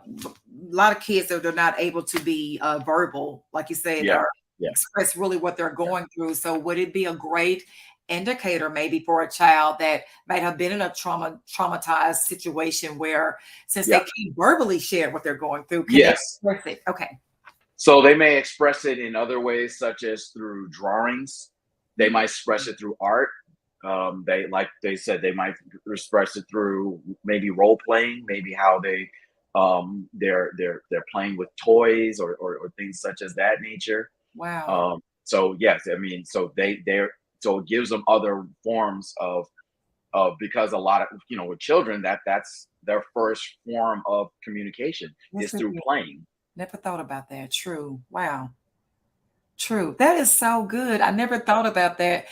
lot of kids that are not able to be verbal, like you said, Yeah, or yeah, express really what they're yeah, going through. So would it be a great indicator maybe for a child that might have been in a traumatized situation where since they yeah. can't verbally share what they're going through, can they Yes. express it? Okay. So they may express it in other ways, such as through drawings. They might express it through art. They, like they said, they might express it through maybe role playing, maybe how they're playing with toys, or things such as that nature. Wow. So yes, I mean, so they're so it gives them other forms because a lot of, with children, that's their first form of communication Yes, is it through is. playing. Never thought about that. True. Wow. True. That is so good. I never thought about that.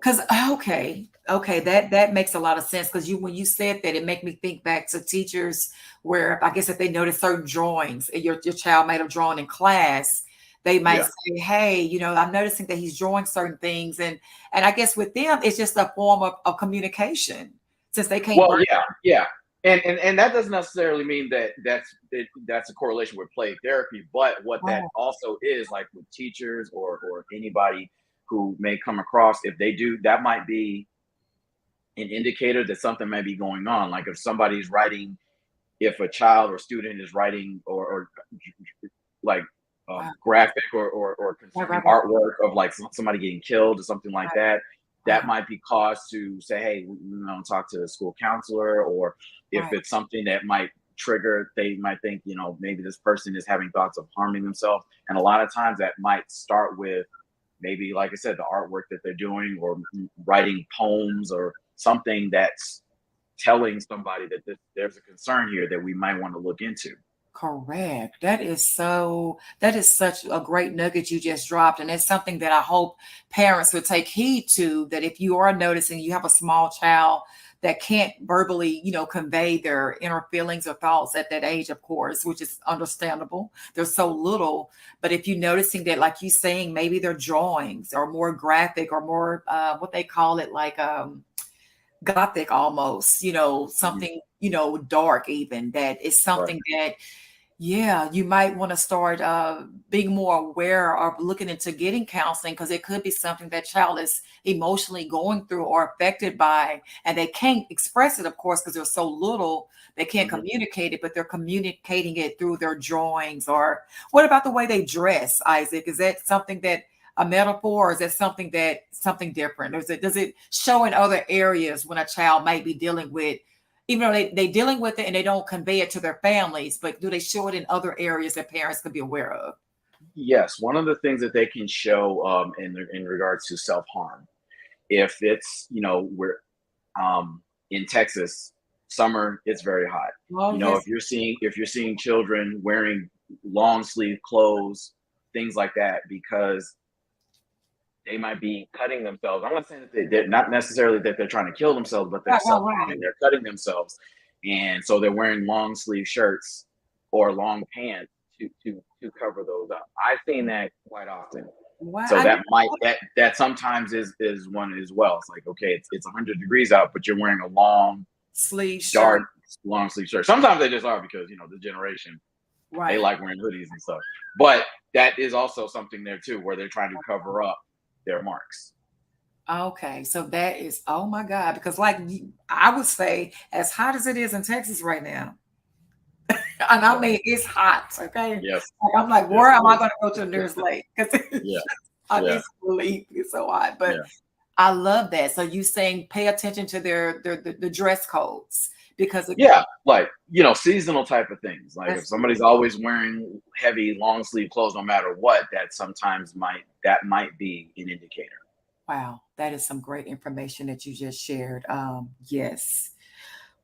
Cause okay, that makes a lot of sense. Cause when you said that, it made me think back to teachers where I guess if they notice certain drawings, your child might have drawn in class, they might Yeah. say, "Hey, I'm noticing that he's drawing certain things," and I guess with them, it's just a form of communication since they can't. Well, yeah, yeah, and that doesn't necessarily mean that's a correlation with play therapy. But what that Oh, also is, like with teachers, or anybody who may come across, if they do, that might be an indicator that something may be going on. Like if somebody's writing, if a child or student is writing, or like wow. graphic, or Right, concerning right, right, artwork of like somebody getting killed or something like right. that, that Wow. might be cause to say, hey, talk to the school counselor. Or if Right. it's something that might trigger, they might think, maybe this person is having thoughts of harming themselves. And a lot of times that might start with maybe, like I said, the artwork that they're doing, or writing poems, or something that's telling somebody that there's a concern here that we might want to look into. Correct. That is such a great nugget you just dropped. And it's something that I hope parents would take heed to, that if you are noticing you have a small child that can't verbally, convey their inner feelings or thoughts at that age, of course, which is understandable. They're so little. But if you're noticing that, like you saying, maybe their drawings are more graphic or more what they call it, like gothic almost, Mhm. something, dark even, that is Right. something that yeah, you might want to start being more aware of looking into getting counseling because it could be something that child is emotionally going through or affected by, and they can't express it, of course, because they're so little. They can't Mhm. communicate it, but they're communicating it through their drawings. Or what about the way they dress, Isaac? Is that something that a metaphor, or is that something different? Or does it show in other areas when a child might be dealing with, even though they dealing with it and they don't convey it to their families, but do they show it in other areas that parents could be aware of? Yes, one of the things that they can show, in regards to self harm, if it's, we're, in Texas, summer, it's very hot. Oh, yes. If you're seeing children wearing long sleeve clothes, things like that, because they might be cutting themselves. I'm not saying that they're not necessarily that they're trying to kill themselves, but they're Right, right, self harming. right. They're cutting themselves. and so they're wearing long sleeve shirts or long pants to cover those up. I've seen that quite often. Wow. So that sometimes is one as well. It's like, okay, it's 100 degrees out, but you're wearing a long sleeve dark shirt. long sleeve shirt. Sometimes they just are because the generation, Right. they like wearing hoodies and stuff. But that is also something there too, where they're trying to cover up their marks. Okay, so that is, oh my God, because like I would say, as hot as it is in Texas right now, and I Yeah. mean it's hot. Okay, Yes. like, I'm like, Yes, where it am I is. going to go to the nearest lake? Because Yeah. I mean, Yeah. it's really it's so hot. But Yeah. I love that. So you saying pay attention to the dress codes because it, Yeah. Like, seasonal type of things. Like if that's somebody's good. always wearing heavy long sleeve clothes, no matter what, that sometimes might be an indicator. Wow, that is some great information that you just shared. Yes.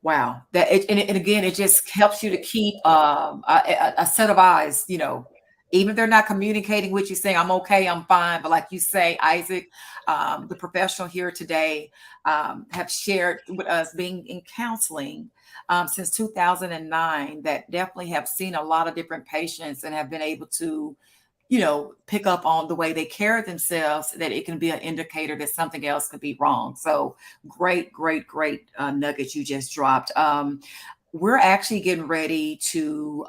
Wow. That and again, it just helps you to keep a set of eyes, even if they're not communicating with you, saying, I'm okay, I'm fine. But like you say, Isaac, the professional here today, have shared with us being in counseling since 2009 that definitely have seen a lot of different patients and have been able to pick up on the way they carry themselves, that it can be an indicator that something else could be wrong. So great, great, great nuggets you just dropped. We're actually getting ready to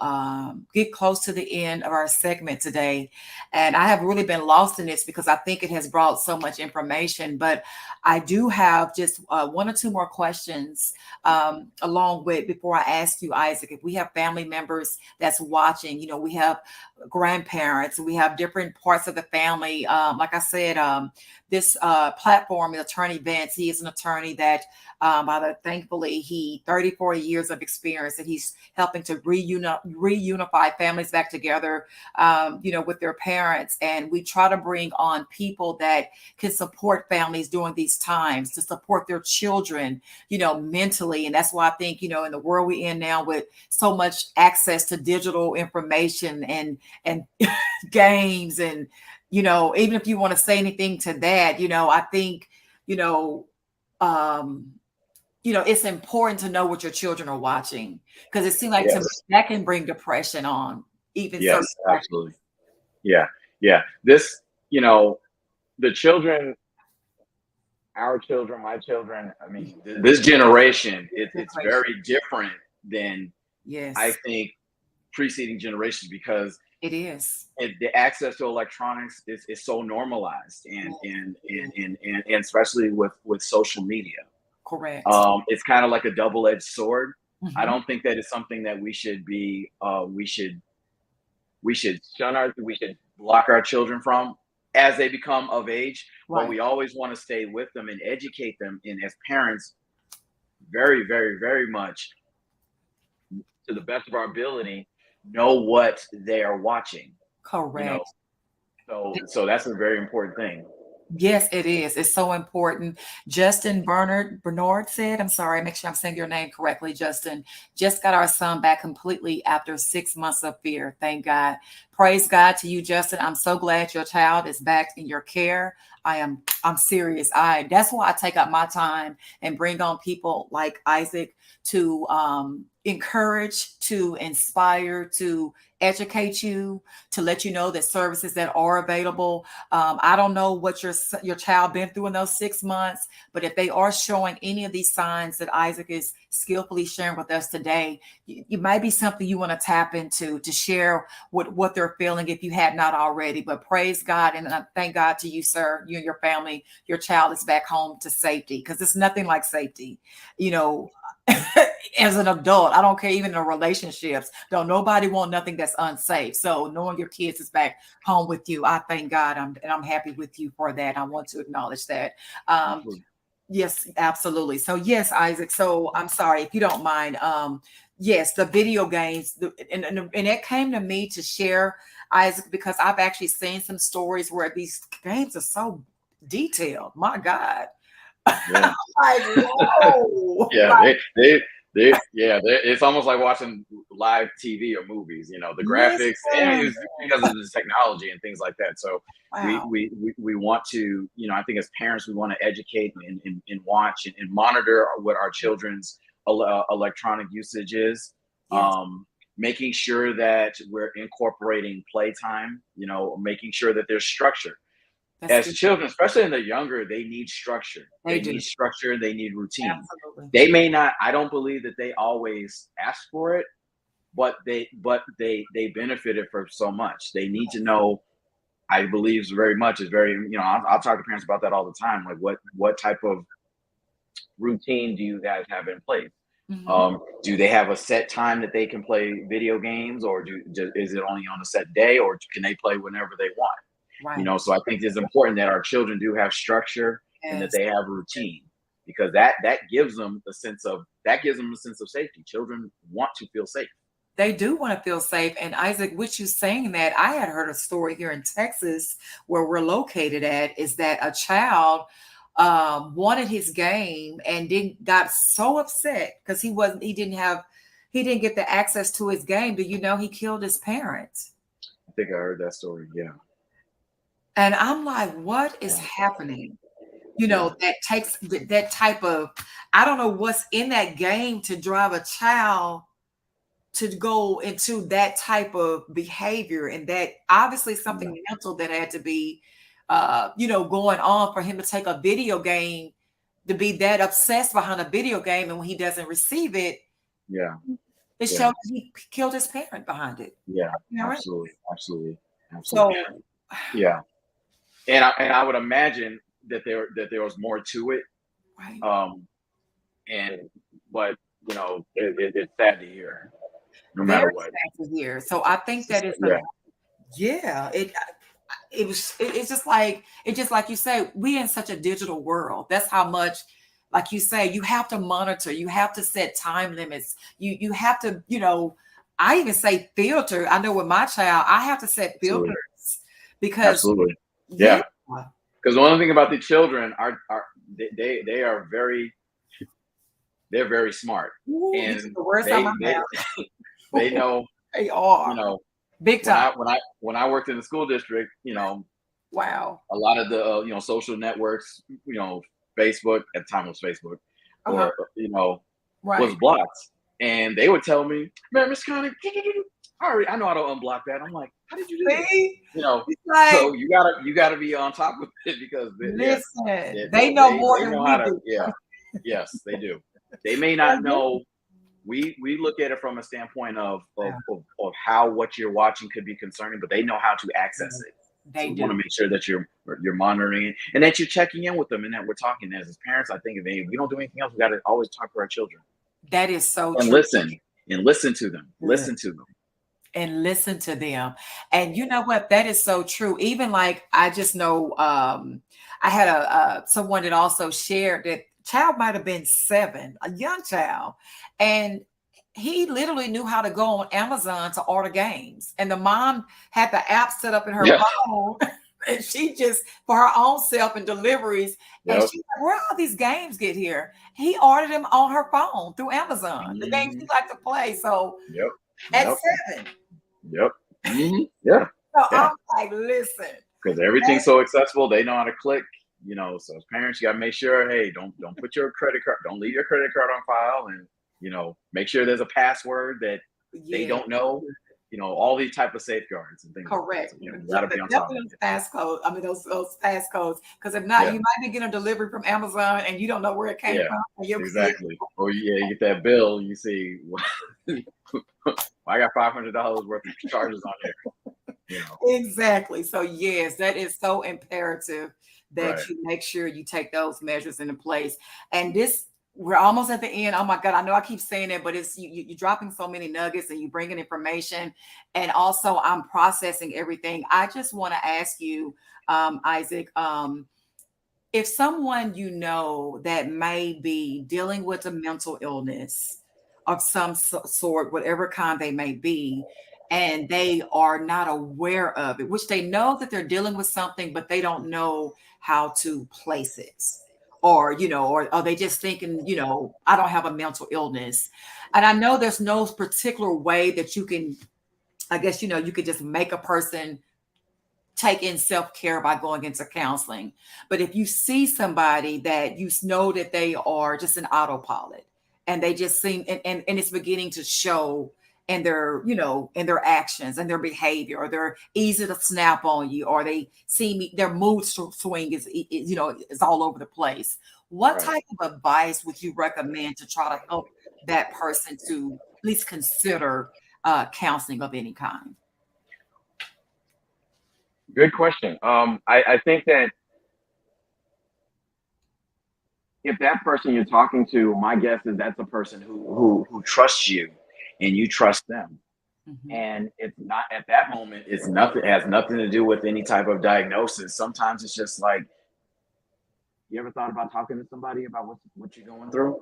get close to the end of our segment today. And I have really been lost in this because I think it has brought so much information. But I do have just one or two more questions along with before I ask you, Isaac, if we have family members that's watching, we have grandparents, we have different parts of the family. Like I said, this platform is Attorney Vance. He is an attorney that thankfully, he 34 years of experience, and he's helping to reunify families back together, with their parents. And we try to bring on people that can support families during these times, to support their children, mentally. And that's why I think, in the world we're in now with so much access to digital information and games, and even if you want to say anything to that, I think, you know, um, it's important to know what your children are watching, because it seems like to me Yes. that can bring depression on even Yes, certain families. absolutely. Yeah. Yeah. This, the children, our children, my children, I mean, this generation, it's Depression. very different than I Yes, think preceding generations, because it is. the access to electronics is so normalized, and Yes, and, it is. and and especially with social media. Correct. It's kind of like a double-edged sword. I Hmm. don't think that it's something that we should block our children from as they become of age, but Right. we always want to stay with them and educate them, and as parents, very, very, very much to the best of our ability, know what they are watching. You know, Correct. so that's a very important thing. Yes, it is. It's so important. Justin Bernard said, I'm sorry, make sure I'm saying your name correctly, Justin. Just got our son back completely after 6 months of fear. Thank God. Praise God to you, Justin. I'm so glad your child is back in your care. I'm serious. That's why I take up my time and bring on people like Isaac to encourage, to inspire, to educate you, to let you know that services that are available. I don't know what your child been through in those 6 months, but if they are showing any of these signs that Isaac is skillfully sharing with us today, it might be something you want to tap into to share what they're feeling if you had not already. But praise God, and thank God to you, sir, you and your family. Your child is back home to safety, because it's nothing like safety, you know. As an adult, I don't care, even in relationships, don't nobody want nothing that's unsafe. So knowing your kids is back home with you, I thank God, I'm happy with you for that. I want to acknowledge that. Um, Absolutely. yes, absolutely. So yes, Isaac. So I'm sorry if you don't mind. Yes, the video games, and it came to me to share, Isaac, because I've actually seen some stories where these games are so detailed. My God, Yeah. like whoa, Yeah, it's almost like watching live TV or movies. The graphics, and listen, it's because of the technology and things like that. So wow, we want to, I think as parents, we want to educate and watch and monitor what our children's electronic usage is. Yes. Making sure that we're incorporating playtime, making sure that there's structure. That's As good. children, especially when they're younger, they need structure. They do. They need routine. Absolutely. They may not, I don't believe that they always ask for it, but they benefited from so much. They need to know, I believe very much is very, I'll talk to parents about that all the time. Like what type of routine do you guys have in place? Mhm. Do they have a set time that they can play video games, or is it only on a set day, or can they play whenever they want? Right. So I think it's important that our children do have structure and that Yes. they have routine, because that gives them a sense of safety. Children want to feel safe. They do want to feel safe. And Isaac, with you saying that, I had heard a story here in Texas where we're located at, is that a child wanted his game and didn't got so upset because he didn't get the access to his game. Do you know he killed his parents? I think I heard that story. Yeah. And I'm like, what is Yeah. happening? Yeah. That takes that type of, I don't know what's in that game to drive a child to go into that type of behavior, and that obviously something mental that had to be going on for him to take a video game, to be that obsessed behind a video game, and when he doesn't receive it, Yeah. it Yeah. shows he killed his parent behind it. Yeah. Right? Absolutely. Absolutely. Absolutely. So Yeah. And I would imagine that there was more to it. right. And but it's sad to hear, no Very matter what. sad to hear. So I think that is a, Yeah. yeah, it's just like you say, we in such a digital world. That's how much, like you say, you have to monitor, you have to set time limits, you have to, I even say filter. I know with my child, I have to set Absolutely. filters because Absolutely. yeah, Yeah. Because one thing about the children are they are they're very smart, ooh, you took and the words out they my they mouth. they know, They you are know big when time. I worked in the school district, Wow. a lot of the social networks, Facebook at the time was Facebook, Uh-huh. or was Right. blocked, and they would tell me, "Man, Miss Connie, I know how to unblock that." I'm like, "How did you do that?" See? It's like, So you gotta be on top of it, because yeah, listen, they know more they than know we how to. do. Yeah, yes, they do. They may They not do. know. We look at it from a standpoint of Wow. how what you're watching could be concerning, but they know how to access it. So They we want to do. make sure that you're monitoring it, and that you're checking in with them, and that we're talking as parents. I think if we don't do anything else, we got to always talk to our children That is so and true. listen to them. Good. Listen to them. And listen to them. And you know what? That is so true. Even like I just know, I had someone that also shared that child might have been 7, a young child, and he literally knew how to go on Amazon to order games. And the mom had the app set up in her Yeah. phone, and she just for her own self and deliveries. And Yep. she's like, "Where all these games get here?" He ordered them on her phone through Amazon, the games he Mhm. liked to play. So Yep. at Yep. 7. Yep. Yeah. So Yeah. I'm like, listen, Because everything's so accessible, they know how to click. So as parents, you got to make sure, hey, don't put your credit card, don't leave your credit card on file, and make sure there's a password that they yeah, don't know. All these type of safeguards and things like that. correct. So you got to be on top of Definitely it. those passcodes. I mean, those passcodes. Because if not, Yeah. you might be getting a delivery from Amazon and you don't know where it came Yeah. from. And you'll see it. Exactly. Or you get that bill, you see, I got $500 worth of charges on here. Exactly. So yes, that is so imperative Right. that you make sure you take those measures into place. And this, we're almost at the end. Oh my God, I know I keep saying it, but it's you're dropping so many nuggets and you bringing information, and also I'm processing everything. I just want to ask you, Isaac, if someone that may be dealing with a mental illness of some sort, whatever kind they may be, and they are not aware of it, which they know that they're dealing with something, but they don't know how to place it. Or are they just thinking, I don't have a mental illness. And I know there's no particular way that you can, I guess, you could just make a person take in self-care by going into counseling. But if you see somebody that you know that they are just an autopilot and they just seem and it's beginning to show in their, in their actions and their behavior, or they're easy to snap on you, or they seem their mood swing is all over the place. What Right. type of advice would you recommend to try to help that person to at least consider counseling of any kind? Good question. I think that if that person you're talking to, my guess is that's a person Who trusts you and you trust them. Mhm. And it's not at that moment, it's nothing, it has nothing to do with any type of diagnosis. Sometimes it's just like, you ever thought about talking to somebody about what you're going through?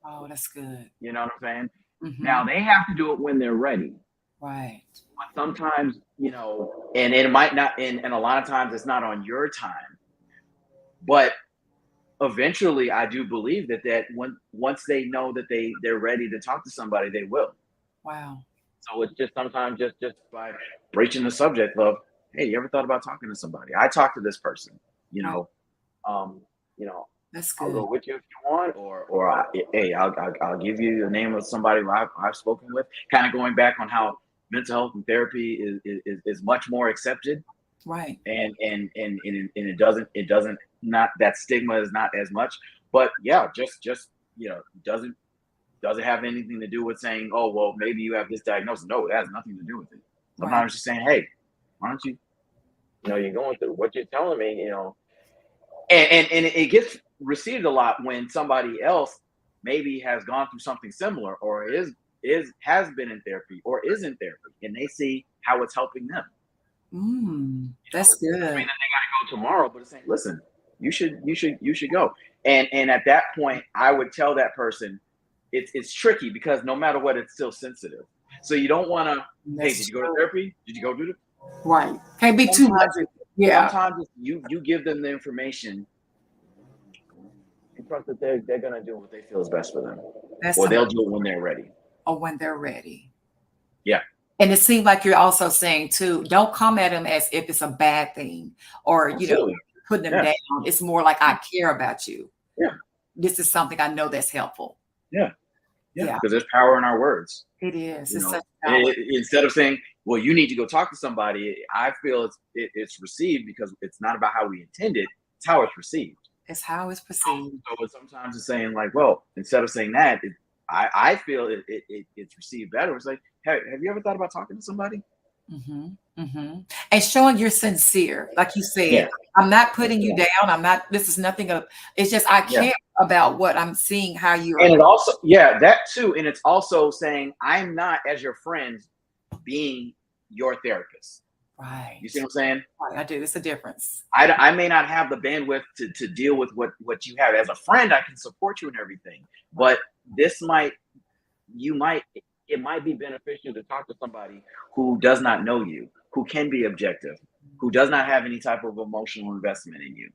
Oh, that's good. You know what I'm saying? Now Hmm. they have to do it when they're ready. Right. But sometimes, And it might not, and a lot of times it's not on your time. But eventually I do believe that once they know that they're ready to talk to somebody, they will. Wow. So it's just sometimes just by breaching the subject of, hey, you ever thought about talking to somebody? I talked to this person, you Right. know, um, you know, That's I'll go good. with you if you want, hey, I'll give you the name of somebody who I've spoken with. Kind of going back on how mental health and therapy is much more accepted, Right. and it doesn't not that stigma is not as much. But yeah, just doesn't have anything to do with saying, oh well, maybe you have this diagnosis. No, it has nothing to do with it. Right. Sometimes just saying, hey, why don't you? you're going through what you're telling me, And it gets received a lot when somebody else maybe has gone through something similar, or has been in therapy or is in therapy, and they see how it's helping them. That's good. go tomorrow, But it's saying, listen, you should go. And at that point, I would tell that person, it's tricky because no matter what, it's still sensitive. So you don't want to. Hey, did That's you go to true. therapy? Did you go do it? Right. Can't be too much. Sometimes it, Yeah. sometimes you give them the information and trust that they're gonna do what they feel is best for them, That's or some, they'll do it when they're ready. or when they're ready. Yeah, And it seems like you're also saying too, don't come at them as if it's a bad thing, or absolutely. putting them Yeah, down. It's more like, I care about you. yeah, This is something I know that's helpful. yeah, yeah. Yeah, Because there's power in our words. it is. You It's know, such power. instead of saying, "Well, you need to go talk to somebody," I feel it's received because it's not about how we intend it; it's how it's received. It's how it's perceived. So sometimes it's saying like, "Well," instead of saying that, I feel it's received better. It's like, "Hey, have you ever thought about talking to somebody?" Hmm. Hmm. And showing you're sincere, like you said. Yeah, I'm not putting you yeah, down. I'm not. This is nothing of. It's just I yeah. care about what I'm seeing. How you're. And it also, yeah, that too. And it's also saying, I'm not, as your friend, being your therapist. Right. You see what I'm saying? Right. I do. It's a difference. I may not have the bandwidth to deal with what you have. As a friend, I can support you in everything. Right. But this might, you might, it might be beneficial to talk to somebody who does not know you, who can be objective, who does not have any type of emotional investment in you.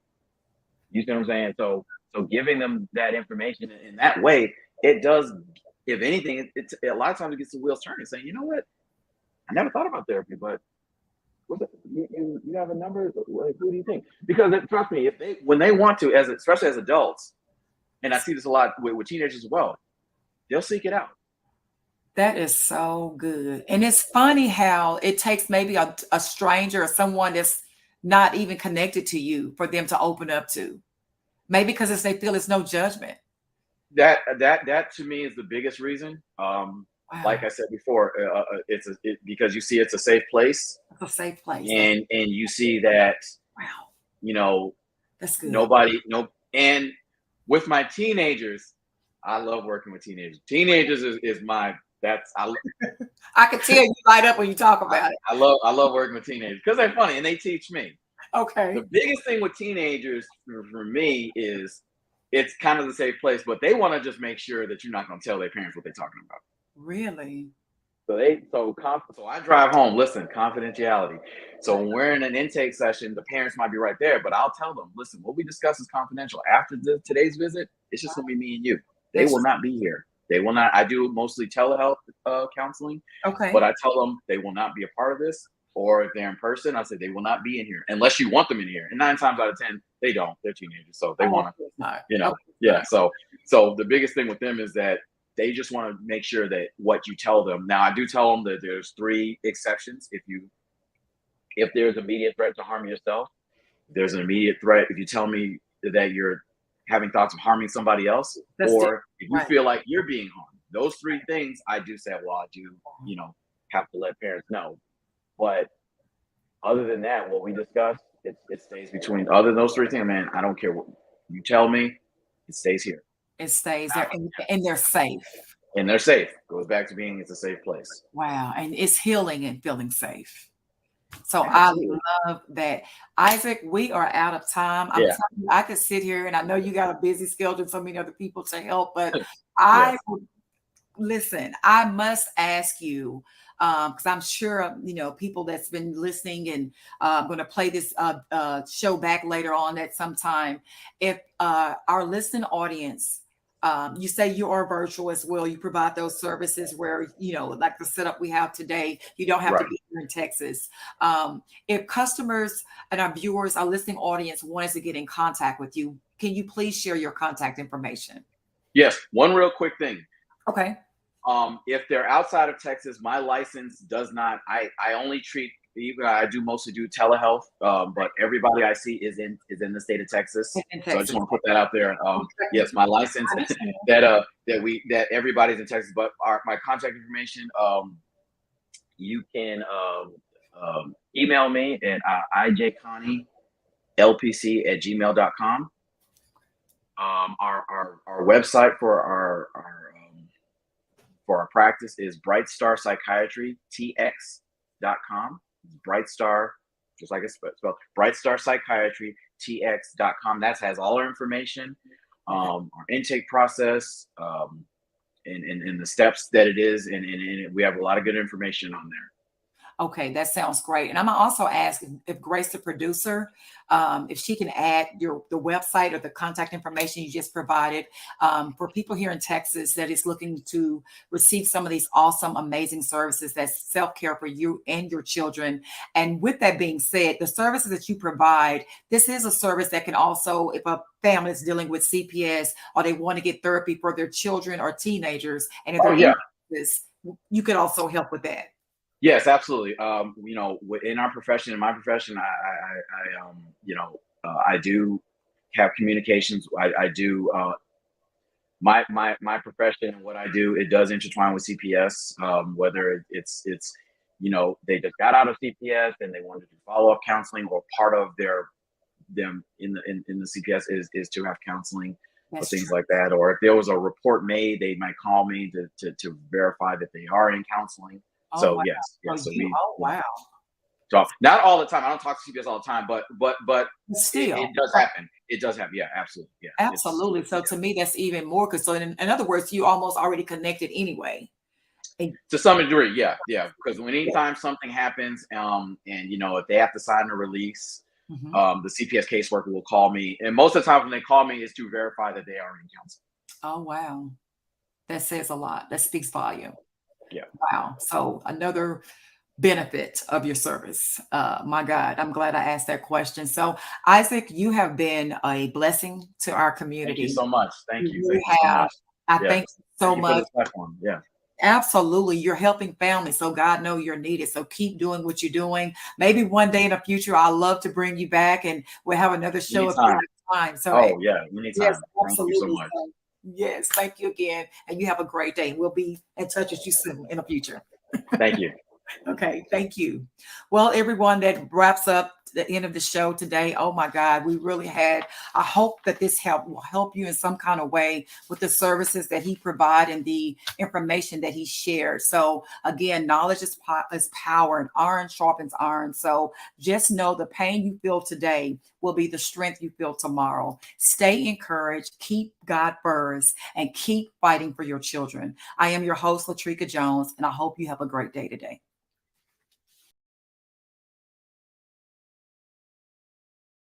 You see what I'm saying? So giving them that information in that way, it does. If anything, it's a lot of times it gets the wheels turning, saying, you know what, I never thought about therapy, but you have a number. Like, who do you think? Because trust me, if they when they want to, especially as adults, and I see this a lot with teenagers as well, they'll seek it out. That is so good. And it's funny how it takes maybe a stranger or someone that's not even connected to you for them to open up to. Maybe because they feel it's no judgment. That to me is the biggest reason. Like Wow. I said before, because you see it's a safe place, It's a safe place. and you see that Wow. you know That's good. nobody no and with my teenagers, I love working with teenagers. Teenagers is my that's I can tell you light up when you talk about it. I love working with teenagers because they're funny and they teach me. The Okay. biggest thing with teenagers for me is it's kind of the safe place, but they want to just make sure that you're not going to tell their parents what they're talking about. Really? So I drive home. Listen, confidentiality. So when we're in an intake session, the parents might be right there, but I'll tell them, listen, what we discuss is confidential. After today's visit, it's just gonna be me and you. They That's will not be here. They will not. I do mostly telehealth counseling, okay. but I tell them they will not be a part of this. Or if they're in person, I say they will not be in here unless you want them in here. And 9 times out of 10, they don't. They're teenagers, so they Oh, want of course not. to, Of course yeah. not. So the biggest thing with them is that they just want to make sure that what you tell them. Now, I do tell them that there's 3 exceptions. If there's immediate threat to harm yourself, there's an immediate threat if you tell me that you're having thoughts of harming somebody else, or if you feel like you're being harmed. Those 3 things, I do say, well, I do, have to let parents know. But other than that, what we discussed, it stays between. Other than those 3 things, man, I don't care what you tell me. It stays here. It stays there, and they're safe. And they're safe. Goes back to being it's a safe place. Wow, and it's healing and feeling safe. So Absolutely. I love that. Isaac, we are out of time. I'm telling you, I could sit here, and I know you got a busy schedule and so many other people to help, but listen, I must ask you, because I'm sure, people that's been listening, and I'm going to play this show back later on at some time. If our listening audience, you say you are virtual as well. You provide those services where, like the setup we have today, you don't have to be here in Texas. If customers and our viewers, our listening audience wanted to get in contact with you, can you please share your contact information? Yes. One real quick thing. Okay. If they're outside of Texas, my license does not, I only treat, I do mostly do telehealth, but everybody I see is in the state of Texas. So I just want to put that out there. Yes, my license that everybody's in Texas, but my contact information, you can email me at ijconnielpc@gmail.com. Our website for our practice is brightstarpsychiatrytx.com. Brightstar, just like it's spelled, brightstarpsychiatrytx.com. That has all our information, our intake process, and the steps that it is, and we have a lot of good information on there. Okay, that sounds great. And I'm gonna also ask if Grace, the producer, if she can add the website or the contact information you just provided for people here in Texas that is looking to receive some of these awesome, amazing services that's self-care for you and your children. And with that being said, the services that you provide, this is a service that can also, if a family is dealing with CPS or they want to get therapy for their children or teenagers, and if they're you could also help with that. Yes, absolutely. In our profession, in my profession, I do have communications. I do my profession, what I do, it does intertwine with CPS. Whether it's they just got out of CPS and they wanted to do follow-up counseling, or part of them in the CPS is to have counseling or things like that. Or if there was a report made, they might call me to verify that they are in counseling. So yes. Wow. So not all the time. I don't talk to CPS all the time, but still, it does happen. It does happen. Yeah, absolutely. Yeah, absolutely. So to me, that's even more because, so in other words, you almost already connected anyway. To some degree, yeah. Because anytime something happens, and if they have to sign a release, the CPS caseworker will call me, and most of the time when they call me is to verify that they are in counseling. Oh wow, that says a lot. That speaks volume. Yeah. Wow. So another benefit of your service. My God, I'm glad I asked that question. So Isaac, you have been a blessing to our community. Thank you so much. Thank you. Thank you so much. I thank you so much. Yeah. Absolutely. You're helping families. So God knows you're needed. So keep doing what you're doing. Maybe one day in the future, I'd love to bring you back and we'll have another show at the time. So anytime. Yes, thank you so much. Yes, thank you again. And you have a great day. We'll be in touch with you soon in the future. Thank you. Okay, thank you. Well, everyone, that wraps up the end of the show today. Oh my God, we really had, I hope that this will help you in some kind of way with the services that he provided and the information that he shared. So again, knowledge is power, and iron sharpens iron. So just know the pain you feel today will be the strength you feel tomorrow. Stay encouraged, keep God first, and keep fighting for your children. I am your host, Latrika Jones, and I hope you have a great day today.